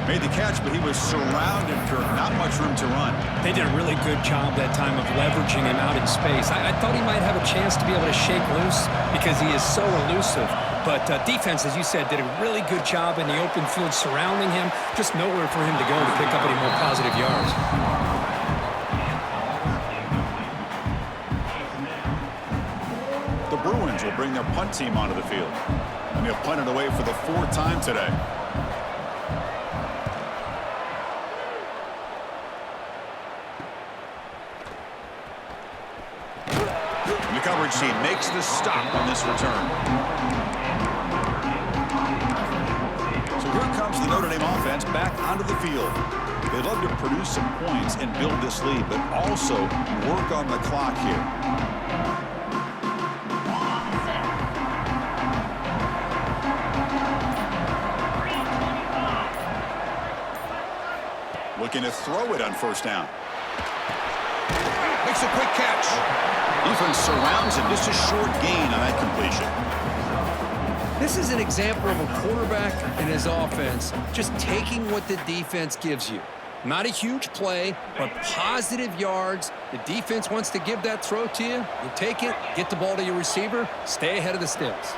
Made the catch, but he was surrounded for not much room to run. They did a really good job that time of leveraging him out in space. I thought he might have a chance to be able to shake loose because he is so elusive. But defense, as you said, did a really good job in the open field surrounding him. Just nowhere for him to go to pick up any more positive yards. The Bruins will bring their punt team onto the field. And they'll punt it away for the 4th time today. And the coverage team makes the stop on this return. Here comes the Notre Dame offense back onto the field. They'd love to produce some points and build this lead, but also work on the clock here. Looking to throw it on 1st down. Makes a quick catch. Defense surrounds him. Just a short gain on that completion. This is an example of a quarterback and his offense just taking what the defense gives you. Not a huge play, but positive yards. The defense wants to give that throw to you. You take it, get the ball to your receiver, stay ahead of the sticks.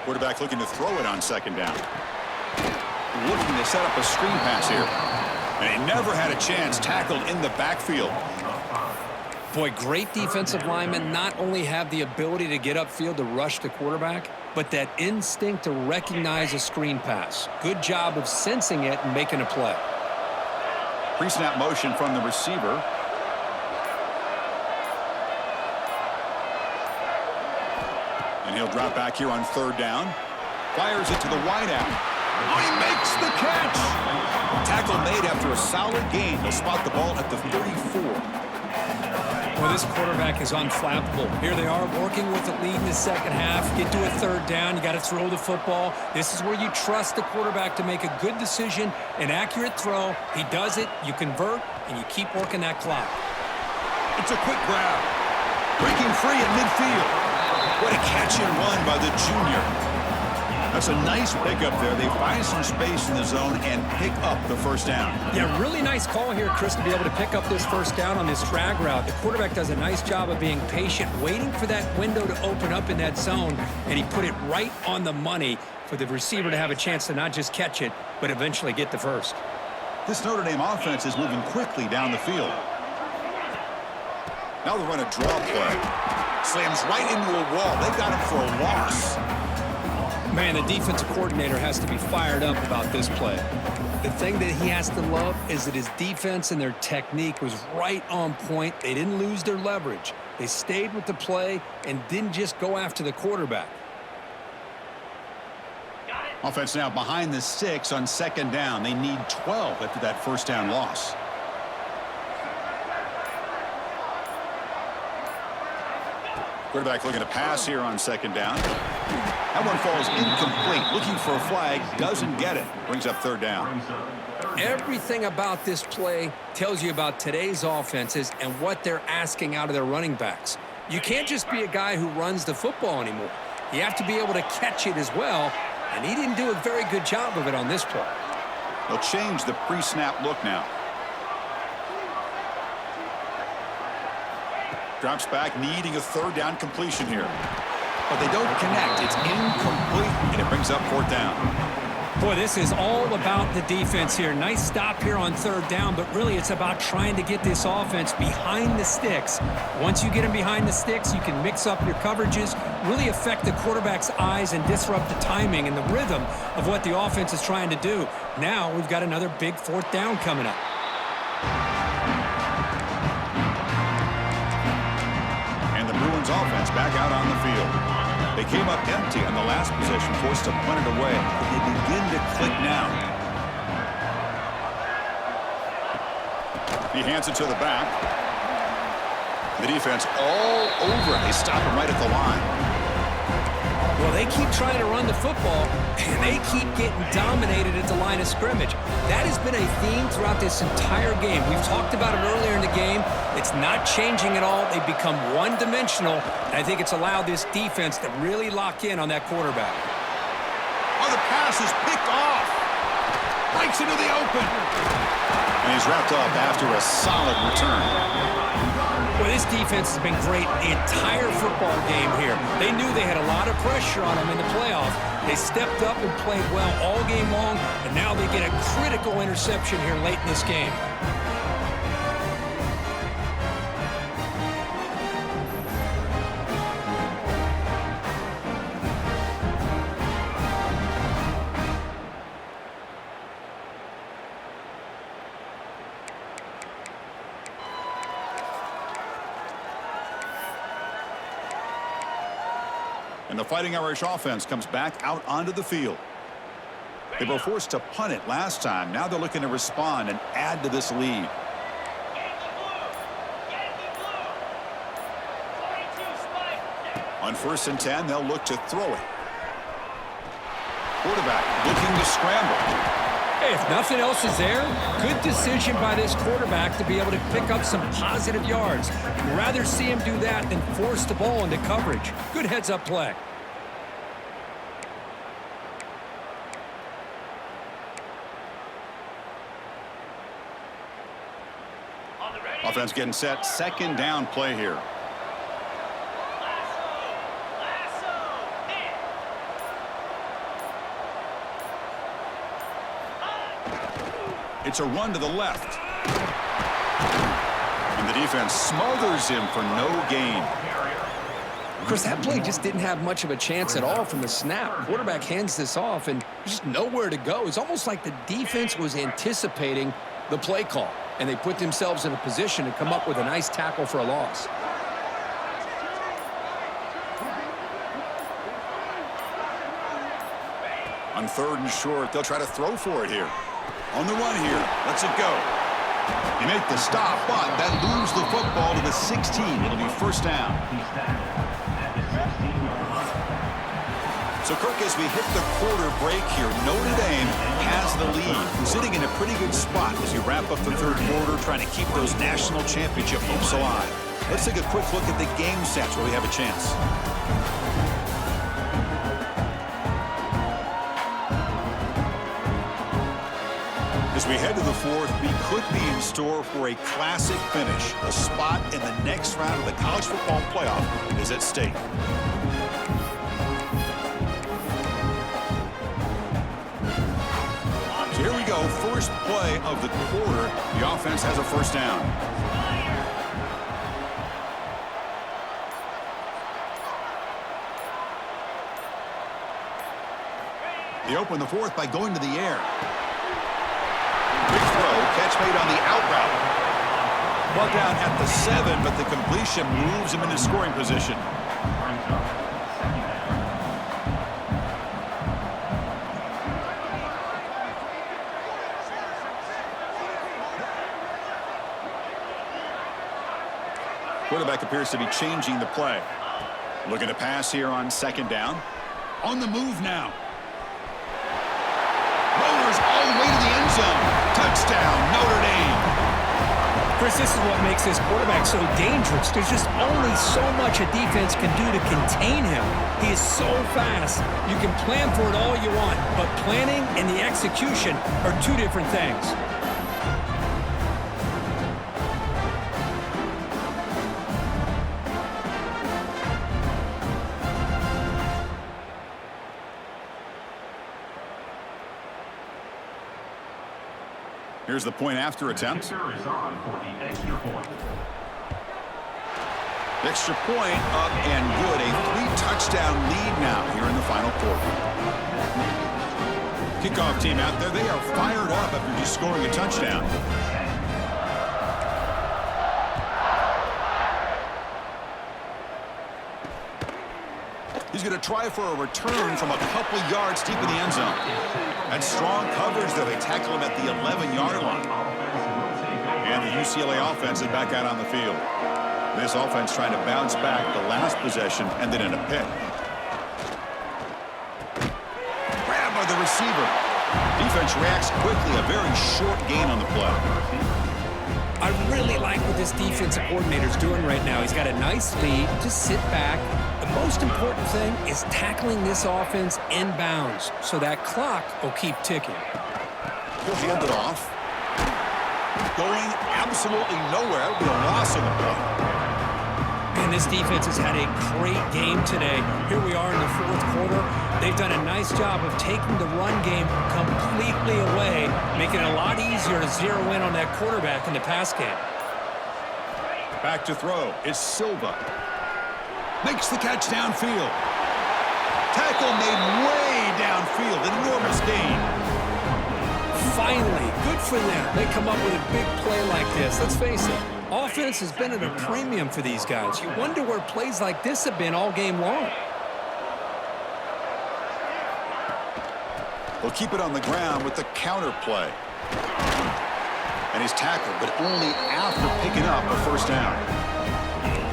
Quarterback looking to throw it on 2nd down. Looking to set up a screen pass here. And he never had a chance, tackled in the backfield. Boy, great defensive linemen not only have the ability to get upfield to rush the quarterback, but that instinct to recognize a screen pass. Good job of sensing it and making a play. Pre-snap motion from the receiver. And he'll drop back here on 3rd down. Fires it to the wideout. Oh, he makes the catch! Tackle made after a solid gain. He'll spot the ball at the 34. Well, this quarterback is unflappable. Here they are working with the lead in the 2nd half. Get to a 3rd down. You got to throw the football. This is where you trust the quarterback to make a good decision, an accurate throw. He does it, you convert, and you keep working that clock. It's a quick grab. Breaking free at midfield. What a catch and run by the junior. That's a nice pickup there. They find some space in the zone and pick up the 1st down. Yeah, really nice call here, Chris, to be able to pick up this 1st down on this drag route. The quarterback does a nice job of being patient, waiting for that window to open up in that zone, and he put it right on the money for the receiver to have a chance to not just catch it, but eventually get the first. This Notre Dame offense is moving quickly down the field. Now they run a draw play. Slams right into a wall. They got him for a loss. Man, the defensive coordinator has to be fired up about this play. The thing that he has to love is that his defense and their technique was right on point. They didn't lose their leverage. They stayed with the play and didn't just go after the quarterback. Offense now behind the 6 on 2nd down. They need 12 after that first down loss. Quarterback looking to pass here on 2nd down. That one falls incomplete. Looking for a flag. Doesn't get it. Brings up 3rd down. Everything about this play tells you about today's offenses and what they're asking out of their running backs. You can't just be a guy who runs the football anymore. You have to be able to catch it as well, and he didn't do a very good job of it on this play. They'll change the pre-snap look now. Drops back, needing a 3rd down completion here. But they don't connect. It's incomplete, and it brings up 4th down. Boy, this is all about the defense here. Nice stop here on 3rd down, but really it's about trying to get this offense behind the sticks. Once you get them behind the sticks, you can mix up your coverages, really affect the quarterback's eyes and disrupt the timing and the rhythm of what the offense is trying to do. Now we've got another big 4th down coming up. And the Bruins offense back out on the field. They came up empty on the last possession, forced to punt it away. But they begin to click now. He hands it to the back. The defense all over it. They stop him right at the line. Well, they keep trying to run the football, and they keep getting dominated at the line of scrimmage. That has been a theme throughout this entire game. We've talked about it earlier in the game. It's not changing at all. They've become one-dimensional, and I think it's allowed this defense to really lock in on that quarterback. Oh, the pass is picked off. Breaks into the open. And he's wrapped up after a solid return. Well, this defense has been great the entire football game here. They knew they had a lot of pressure on them in the playoffs. They stepped up and played well all game long, and now they get a critical interception here late in this game. And the Fighting Irish offense comes back out onto the field. They were forced to punt it last time. Now they're looking to respond and add to this lead. On 1st and 10, they'll look to throw it. Quarterback looking to scramble. Hey, if nothing else is there, good decision by this quarterback to be able to pick up some positive yards. You'd rather see him do that than force the ball into coverage. Good heads-up play. Offense getting set. 2nd down play here. It's a run to the left. And the defense smothers him for no gain. Chris, that play just didn't have much of a chance at all from the snap. Quarterback hands this off, and there's just nowhere to go. It's almost like the defense was anticipating the play call, and they put themselves in a position to come up with a nice tackle for a loss. On 3rd and short, they'll try to throw for it here. On the run here, lets it go. They make the stop, but that moves the football to the 16. It'll be 1st down. So, Kirk, as we hit the quarter break here, Notre Dame has the lead, sitting in a pretty good spot as we wrap up the 3rd quarter, trying to keep those national championship hopes alive. Let's take a quick look at the game stats where we have a chance. As we head to the 4th, we could be in store for a classic finish. A spot in the next round of the college football playoff is at stake. So here we go, first play of the quarter. The offense has a 1st down. They open the fourth by going to the air. Big throw, catch made on the out route. Ball down at the 7, but the completion moves him into scoring position. Quarterback appears to be changing the play. Looking to pass here on second down. On the move now. Rollers all the way to the end zone. Touchdown, Notre Dame. Chris, this is what makes this quarterback so dangerous. There's just only so much a defense can do to contain him. He is so fast. You can plan for it all you want, but planning and the execution are two different things. Here's the point after attempt. Extra point up and good. A 3-touchdown lead now here in the final quarter. Kickoff team out there. They are fired up after just scoring a touchdown. He's going to try for a return from a couple yards deep in the end zone. That's strong coverage, though. They tackle him at the 11-yard line. And the UCLA offense is back out on the field. This offense trying to bounce back. The last possession ended in a pick. Grab by the receiver. Defense reacts quickly. A very short gain on the play. I really like what this defensive coordinator is doing right now. He's got a nice lead. Just sit back. The most important thing is tackling this offense inbounds so that clock will keep ticking. He'll hand it off. Going absolutely nowhere. It'll be a loss on the play. And this defense has had a great game today. Here we are in the fourth quarter. They've done a nice job of taking the run game completely away, making it a lot easier to zero in on that quarterback in the pass game. Back to throw. It's Silva. Makes the catch downfield. Tackle made way downfield. Enormous gain. Finally, good for them. They come up with a big play like this. Let's face it, offense has been at a premium for these guys. You wonder where plays like this have been all game long. He'll keep it on the ground with the counter play. And he's tackled, but only after picking up a first down.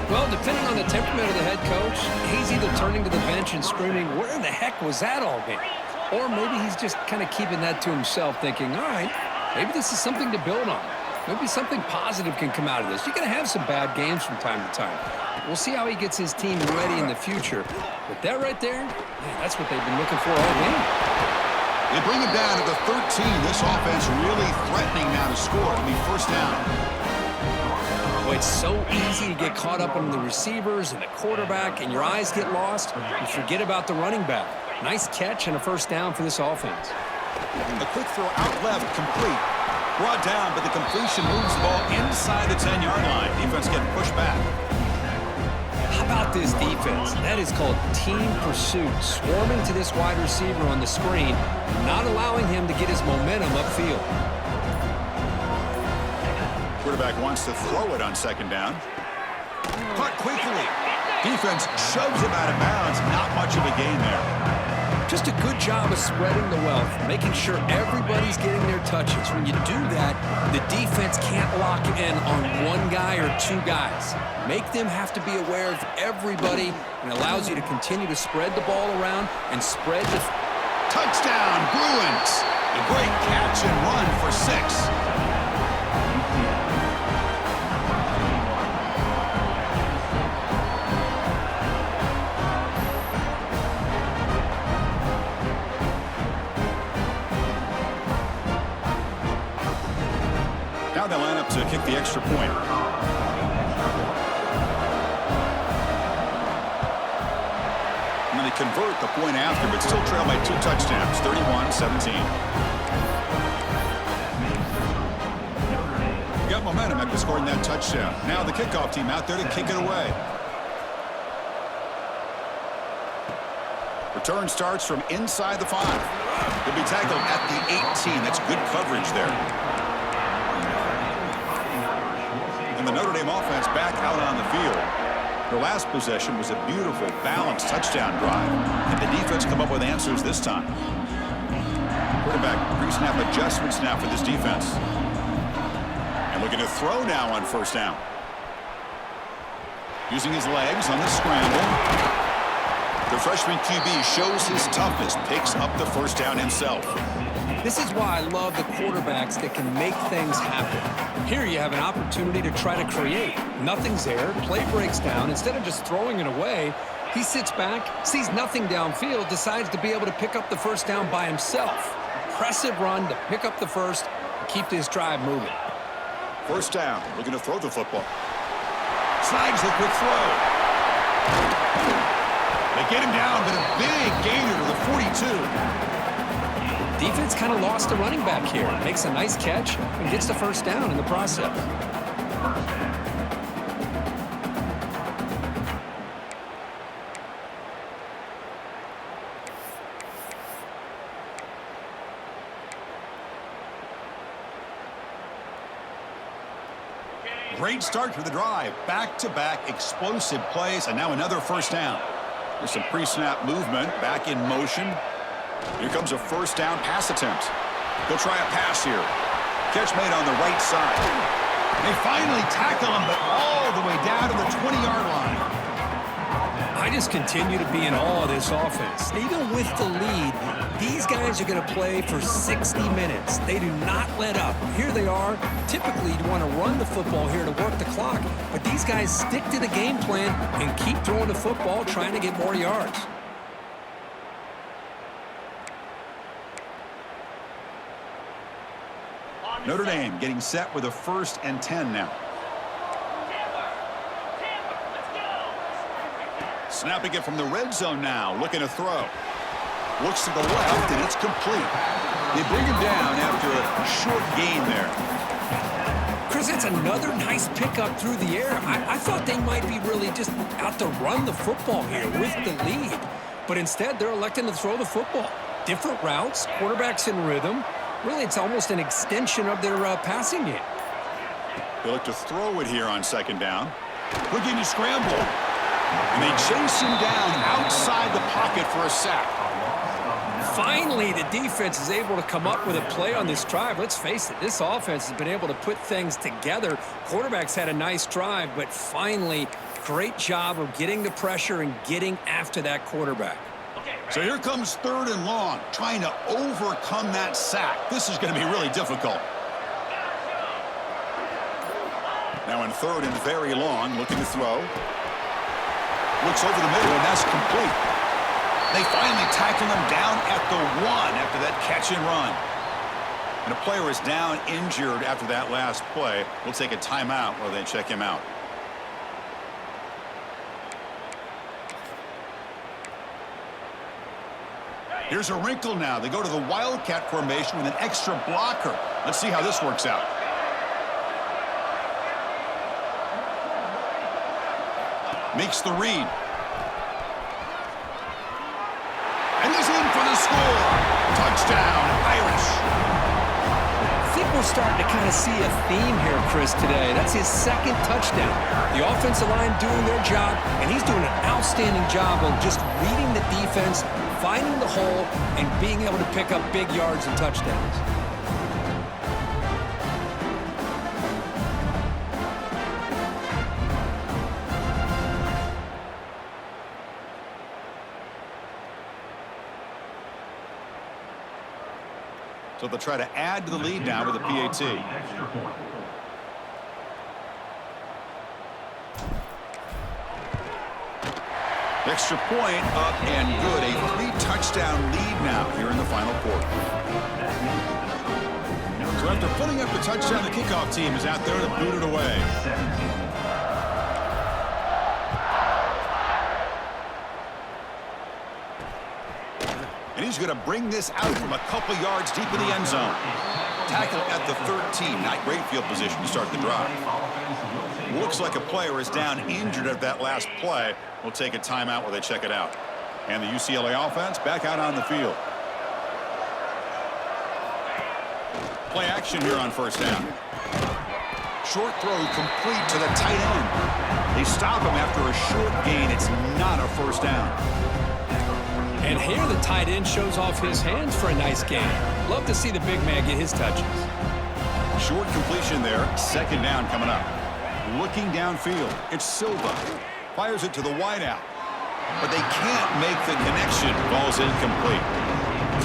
Well, depending on the temperament of the head coach, he's either turning to the bench and screaming, where in the heck was that all game? Or maybe he's just kind of keeping that to himself, thinking, all right, maybe this is something to build on. Maybe something positive can come out of this. You're going to have some bad games from time to time. We'll see how he gets his team ready in the future. But that right there, man, that's what they've been looking for all game. They bring him down to the 13. This offense really threatening now to score. It'll be first down. Boy, it's so easy to get caught up on the receivers and the quarterback, and your eyes get lost. You forget about the running back. Nice catch and a first down for this offense. A quick throw out left, complete. Brought down, but the completion moves the ball inside the 10-yard line. Defense getting pushed back. How about this defense? That is called team pursuit. Swarming to this wide receiver on the screen, not allowing him to get his momentum upfield. Quarterback wants to throw it on second down. Caught quickly. Defense shoves him out of bounds. Not much of a gain there. Just a good job of spreading the wealth, making sure everybody's getting their touches. When you do that, the defense can't lock in on one guy or two guys. Make them have to be aware of everybody, and allows you to continue to spread the ball around and spread the... Touchdown, Bruins! A great catch and run for 6. Now they line up to kick the extra point. And then they convert the point after, but still trail by 2 touchdowns, 31-17. Got momentum after scoring that touchdown. Now the kickoff team out there to kick it away. Return starts from inside the 5. He'll be tackled at the 18. That's good coverage there. And the Notre Dame offense back out on the field. Their last possession was a beautiful, balanced touchdown drive. And the defense come up with answers this time. Quarterback pre-snap adjustments now for this defense. And looking to throw now on first down. Using his legs on the scramble. The freshman QB shows his toughness, picks up the first down himself. This is why I love the quarterbacks that can make things happen. Here you have an opportunity to try to create. Nothing's there, play breaks down. Instead of just throwing it away, he sits back, sees nothing downfield, decides to be able to pick up the first down by himself. Impressive run to pick up the first and keep this drive moving. First down, looking to throw the football. Slides the quick throw. They get him down, but a big gainer to the 42. Defense kind of lost the running back here. Makes a nice catch and gets the first down in the process. Great start to the drive. Back-to-back explosive plays, and now another first down. There's some pre-snap movement, back in motion. Here comes a first down pass attempt. He'll try a pass here. Catch made on the right side. They finally tackle him, but all the way down to the 20-yard line. I just continue to be in awe of this offense. Even with the lead, these guys are going to play for 60 minutes. They do not let up. Here they are. Typically, you want to run the football here to work the clock, but these guys stick to the game plan and keep throwing the football, trying to get more yards. Notre Dame getting set with a 1st and 10 now. Snapping it from the red zone now, looking to throw. Looks to the left, and it's complete. They bring him down after a short gain there. Chris, that's another nice pickup through the air. I thought they might be really just out to run the football here with the lead. But instead, they're electing to throw the football. Different routes, quarterbacks in rhythm. Really, it's almost an extension of their passing game. They look to throw it here on second down. Looking to scramble. And they chase him down outside the pocket for a sack. Finally, the defense is able to come up with a play on this drive. Let's face it, this offense has been able to put things together. Quarterbacks had a nice drive, but finally, great job of getting the pressure and getting after that quarterback. So here comes 3rd and long, trying to overcome that sack. This is going to be really difficult. Now in 3rd and very long, looking to throw. Looks over the middle, and that's complete. They finally tackle him down at the 1 after that catch and run. And a player is down injured after that last play. We'll take a timeout while they check him out. Here's a wrinkle now. They go to the Wildcat formation with an extra blocker. Let's see how this works out. Makes the read. And he's in for the score. Touchdown, Irish. I think we're starting to kind of see a theme here, Chris, today. That's his 2nd touchdown. The offensive line doing their job, and he's doing an outstanding job of just reading the defense, finding the hole, and being able to pick up big yards and touchdowns. So they'll try to add to the lead now with a PAT. Extra point up and good. A 3-touchdown lead now here in the final quarter. So after putting up the touchdown, the kickoff team is out there to boot it away. And he's going to bring this out from a couple yards deep in the end zone. Tackle at the 13. Not great field position to start the drive. Looks like a player is down injured at that last play. We'll take a timeout while they check it out. And the UCLA offense back out on the field. Play action here on first down. Short throw complete to the tight end. They stop him after a short gain. It's not a first down. And here the tight end shows off his hands for a nice gain. Love to see the big man get his touches. Short completion there. Second down coming up. Looking downfield. It's Silva. Fires it to the wideout. But they can't make the connection. Ball's incomplete.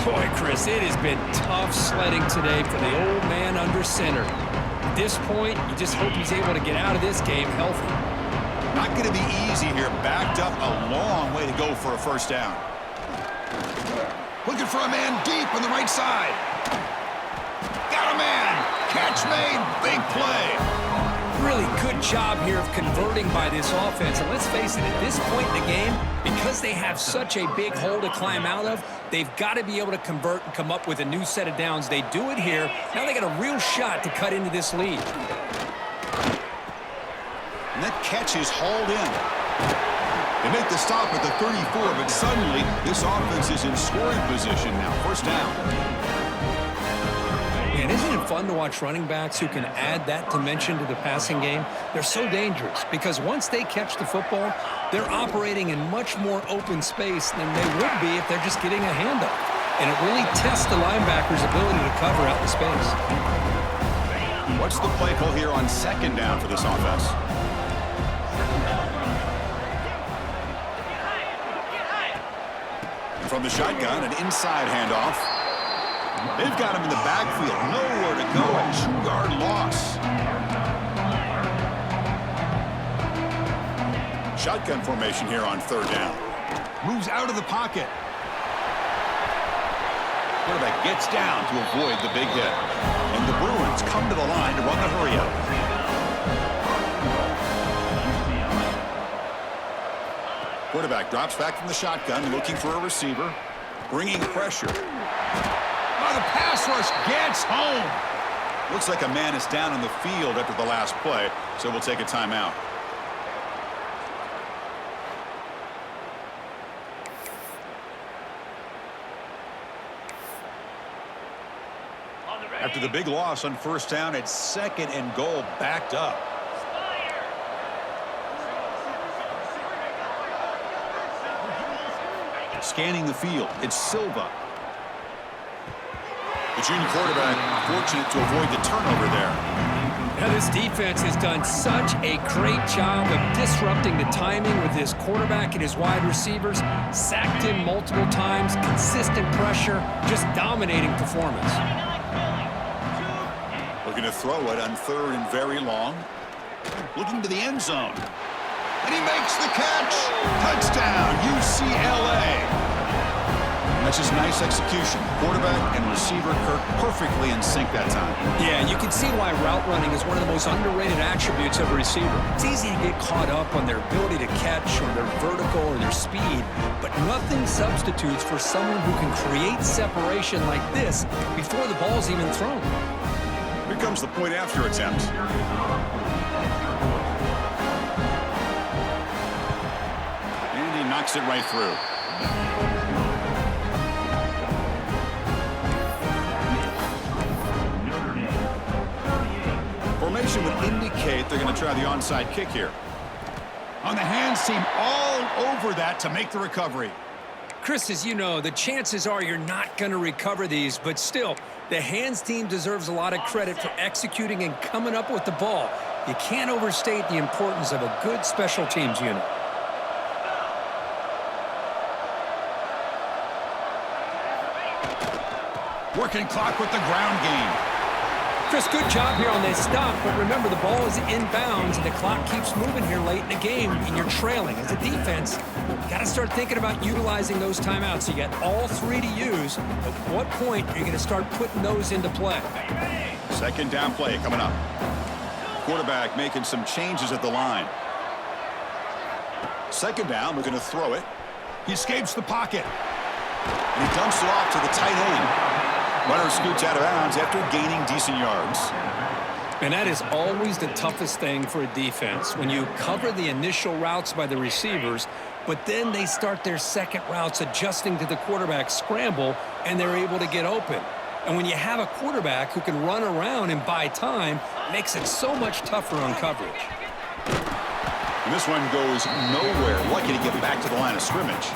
Boy, Chris, it has been tough sledding today for the old man under center. At this point, you just hope he's able to get out of this game healthy. Not going to be easy here. Backed up a long way to go for a first down. Looking for a man deep on the right side. Got a man. Catch made. Big play. Really good job here of converting by this offense. And let's face it, at this point in the game, because they have such a big hole to climb out of, they've got to be able to convert and come up with a new set of downs. They do it here. Now they got a real shot to cut into this lead. And that catch is hauled in. They make the stop at the 34, but suddenly this offense is in scoring position now. First down. And isn't it fun to watch running backs who can add that dimension to the passing game? They're so dangerous because once they catch the football, they're operating in much more open space than they would be if they're just getting a handoff. And it really tests the linebacker's ability to cover out the space. What's the play call here on second down for this offense? From the shotgun, an inside handoff. They've got him in the backfield. Nowhere to go. A 2-yard loss. Shotgun formation here on third down. Moves out of the pocket. Quarterback gets down to avoid the big hit. And the Bruins come to the line to run the hurry up. Quarterback drops back from the shotgun, looking for a receiver. Bringing pressure. The pass rush gets home. Looks like a man is down on the field after the last play, so we'll take a timeout. After the big loss on first down, it's second and goal, backed up. Scanning the field, it's Silva. The junior quarterback fortunate to avoid the turnover there. Now this defense has done such a great job of disrupting the timing with his quarterback and his wide receivers. Sacked him multiple times, consistent pressure, just dominating performance. Looking to throw it on third and very long. Looking to the end zone. And he makes the catch. Touchdown, UCLA. That's just nice execution. Quarterback and receiver Kirk perfectly in sync that time. Yeah, you can see why route running is one of the most underrated attributes of a receiver. It's easy to get caught up on their ability to catch or their vertical or their speed, but nothing substitutes for someone who can create separation like this before the ball's even thrown. Here comes the point after attempt. And he knocks it right through. Formation would indicate they're going to try the onside kick here. On the hands team, all over that to make the recovery. Chris, as you know, the chances are you're not going to recover these, but still, the hands team deserves a lot of credit for executing and coming up with the ball. You can't overstate the importance of a good special teams unit. Working clock with the ground game. Chris, good job here on this stop, but remember the ball is inbounds and the clock keeps moving here late in the game and you're trailing. As a defense, you got to start thinking about utilizing those timeouts. You got all three to use. At what point are you going to start putting those into play? Second down play coming up. Quarterback making some changes at the line. Second down, we're going to throw it. He escapes the pocket. And he dumps it off to the tight end. Runner scoots out of bounds after gaining decent yards. And that is always the toughest thing for a defense. When you cover the initial routes by the receivers, but then they start their second routes adjusting to the quarterback scramble, and they're able to get open. And when you have a quarterback who can run around and buy time, it makes it so much tougher on coverage. And this one goes nowhere. Lucky to get back to the line of scrimmage.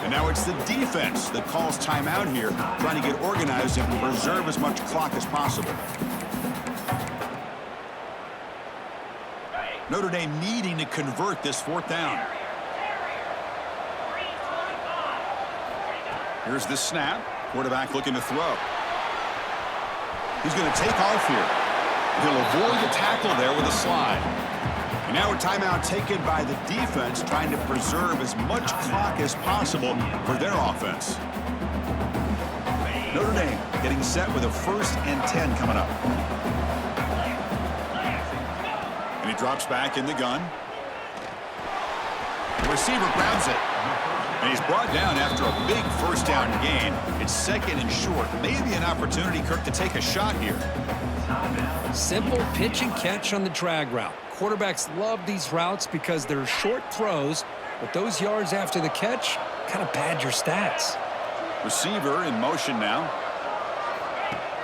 And now it's the defense that calls timeout here, trying to get organized and preserve as much clock as possible. Notre Dame needing to convert this 4th down. Here's the snap. Quarterback looking to throw. He's going to take off here. He'll avoid the tackle there with a slide. And now a timeout taken by the defense, trying to preserve as much clock as possible for their offense. Notre Dame getting set with a 1st and 10 coming up. And he drops back in the gun. The receiver grabs it. And he's brought down after a big 1st down gain. It's 2nd and short. Maybe an opportunity, Kirk, to take a shot here. Simple pitch and catch on the drag route. Quarterbacks love these routes because they're short throws, but those yards after the catch kind of pad your stats. Receiver in motion now.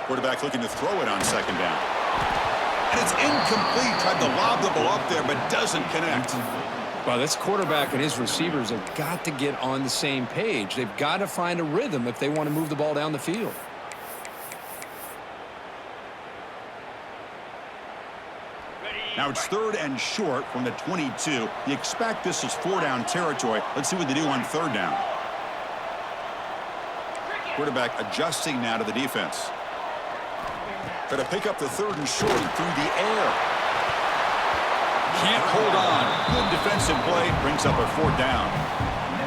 Quarterback looking to throw it on 2nd down. And it's incomplete. Tried to lob the ball up there, but doesn't connect. Well, this quarterback and his receivers have got to get on the same page. They've got to find a rhythm if they want to move the ball down the field. Now it's 3rd and short from the 22. You expect this is 4-down territory. Let's see what they do on 3rd down. Quarterback adjusting now to the defense. Going to pick up the 3rd and short through the air. Can't hold on. Good defensive play. Brings up a 4th down.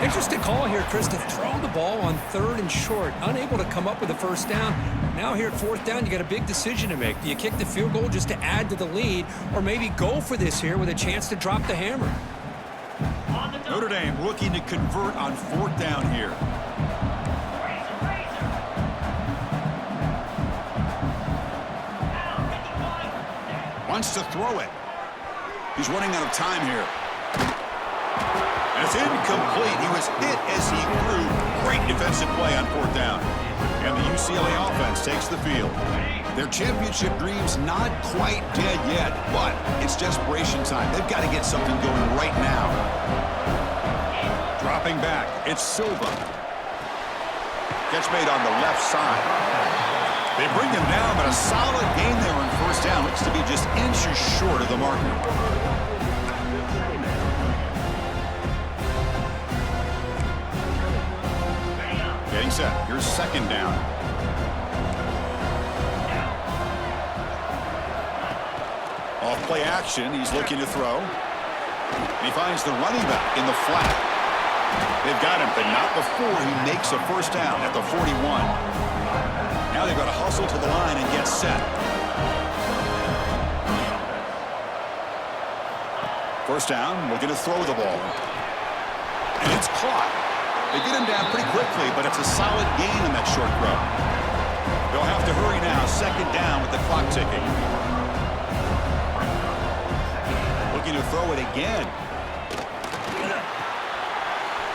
Interesting call here, Chris, to throw the ball on 3rd and short. Unable to come up with a 1st down. Now here at 4th down, you got a big decision to make. Do you kick the field goal just to add to the lead, or maybe go for this here with a chance to drop the hammer? Notre Dame looking to convert on 4th down here. Wants to throw it. He's running out of time here. And it's incomplete. He was hit as he threw. Great defensive play on 4th down. And the UCLA offense takes the field. Their championship dreams not quite dead yet, but it's desperation time. They've got to get something going right now. Dropping back, it's Silva. Catch made on the left side. They bring him down, but a solid gain there on 1st down. Looks to be just inches short of the marker. Getting set. Here's 2nd down. Off play action. He's looking to throw. And he finds the running back in the flat. They've got him, but not before he makes a 1st down at the 41. Now they've got to hustle to the line and get set. 1st down, looking to throw the ball. And it's caught. They get him down pretty quickly, but it's a solid gain in that short throw. They'll have to hurry now. 2nd down with the clock ticking. Looking to throw it again.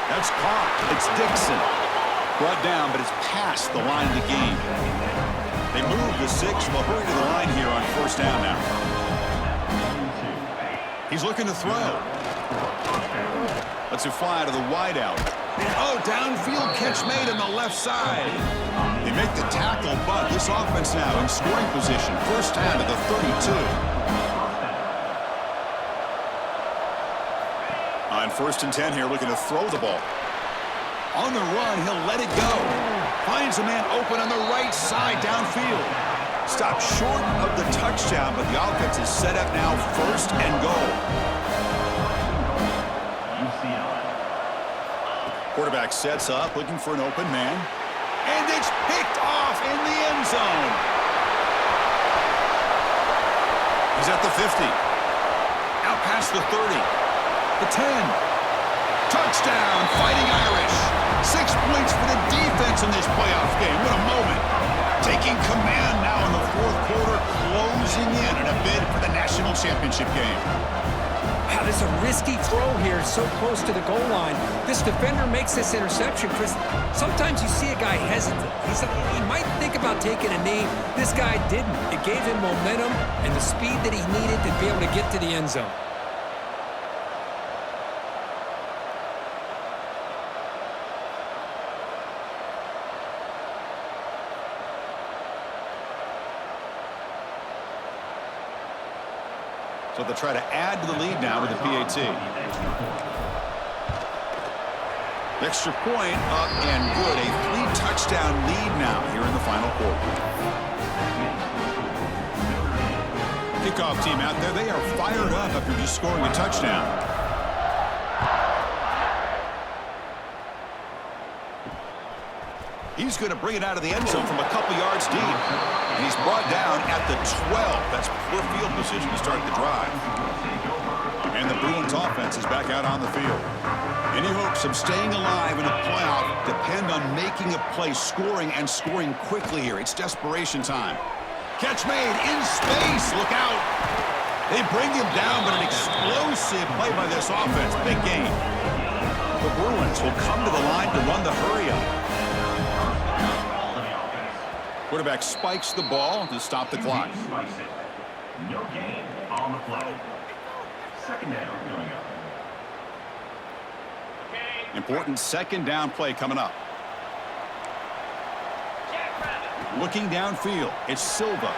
That's caught. It's Dixon. Brought down, but it's past the line of the game. They move the 6. They'll hurry to the line here on 1st down now. He's looking to throw. Lets it fly to the wideout. Oh, downfield catch made on the left side. They make the tackle, but this offense now in scoring position. 1st down to the 32. On 1st and 10 here, looking to throw the ball. On the run, he'll let it go. Finds a man open on the right side downfield. Stopped short of the touchdown, but the offense is set up now 1st and goal. Quarterback sets up, looking for an open man. And it's picked off in the end zone. He's at the 50. Out past the 30. The 10. Touchdown, Fighting Irish. 6 points for the defense in this playoff game. What a moment. Taking command now in the 4th quarter, closing in a bid for the national championship game. Yeah, this is a risky throw here, so close to the goal line. This defender makes this interception, Chris. Sometimes you see a guy hesitant. He might think about taking a knee. This guy didn't. It gave him momentum and the speed that he needed to be able to get to the end zone. So they'll try to add to the lead now with the PAT. Extra point up and good. A 3-touchdown lead now here in the final quarter. Kickoff team out there. They are fired up after just scoring a touchdown. He's going to bring it out of the end zone from a couple yards deep. And he's brought down at the 12. That's poor field position to start the drive. And the Bruins offense is back out on the field. Any hopes of staying alive in a playoff depend on making a play, scoring, and scoring quickly here. It's desperation time. Catch made in space. Look out. They bring him down, but an explosive play by this offense. Big game. The Bruins will come to the line to run the hurry-up. Quarterback spikes the ball to stop the clock. No gain on the play. Second down coming up. Important second down play coming up. Looking downfield, it's Silva.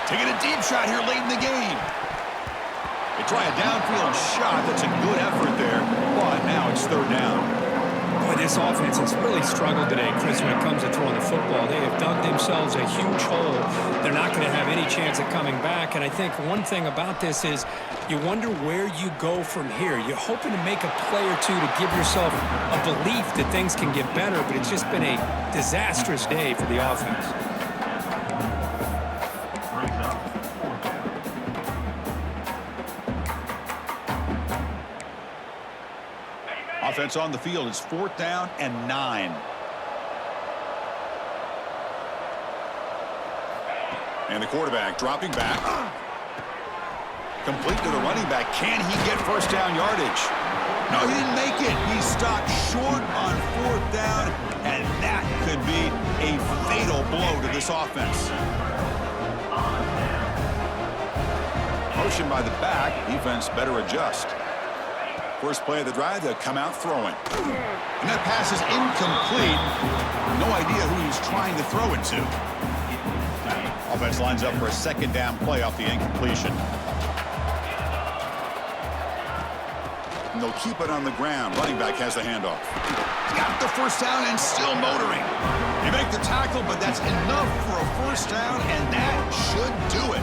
Taking a deep shot here late in the game. They try a downfield shot. That's a good effort there, but now it's third down. Boy, this offense has really struggled today, Chris, when it comes to throwing the football. They have dug themselves a huge hole. They're not going to have any chance of coming back. And I think one thing about this is you wonder where you go from here. You're hoping to make a play or two to give yourself a belief that things can get better, but it's just been a disastrous day for the offense. Offense on the field is 4th down and 9. And the quarterback dropping back. Complete to the running back. Can he get first down yardage? No, he didn't make it. He stopped short on 4th down, and that could be a fatal blow to this offense. Motion by the back. Defense better adjust. First play of the drive, they'll come out throwing. And that pass is incomplete. No idea who he's trying to throw it to. Offense lines up for a second down play off the incompletion. And they'll keep it on the ground. Running back has the handoff. He's got the first down and still motoring. They make the tackle, but that's enough for a first down, and that should do it.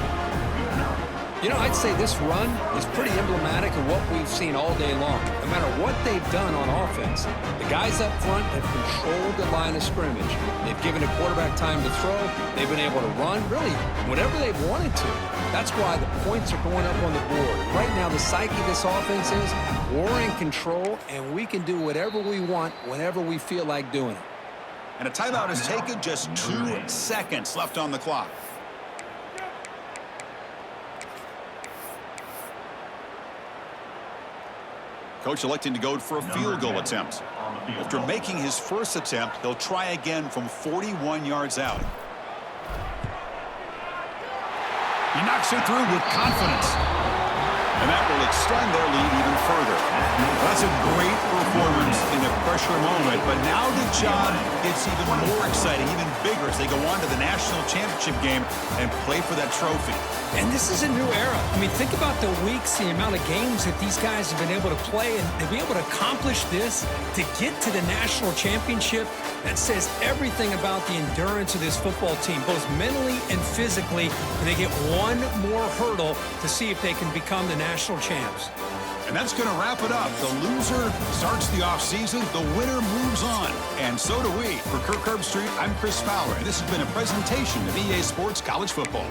You know, I'd say this run is pretty emblematic of what we've seen all day long. No matter what they've done on offense, the guys up front have controlled the line of scrimmage. They've given the quarterback time to throw. They've been able to run, really, whatever they've wanted to. That's why the points are going up on the board. Right now, the psyche of this offense is we're in control, and we can do whatever we want whenever we feel like doing it. And a timeout is taken. Just 2 seconds left on the clock. Coach electing to go for a field goal attempt. After making his first attempt, they'll try again from 41 yards out. He knocks it through with confidence. And that will extend their lead even further. That's a great performance in a pressure moment, but now the job gets even more exciting, even bigger as they go on to the national championship game and play for that trophy. And this is a new era. I mean, think about the weeks, the amount of games that these guys have been able to play, and to be able to accomplish this, to get to the national championship, that says everything about the endurance of this football team, both mentally and physically, and they get one more hurdle to see if they can become the national champs. And that's going to wrap it up. The loser starts the offseason. The winner moves on. And so do we. For Kirk Herbstreit, I'm Chris Fowler, and this has been a presentation of EA Sports College Football.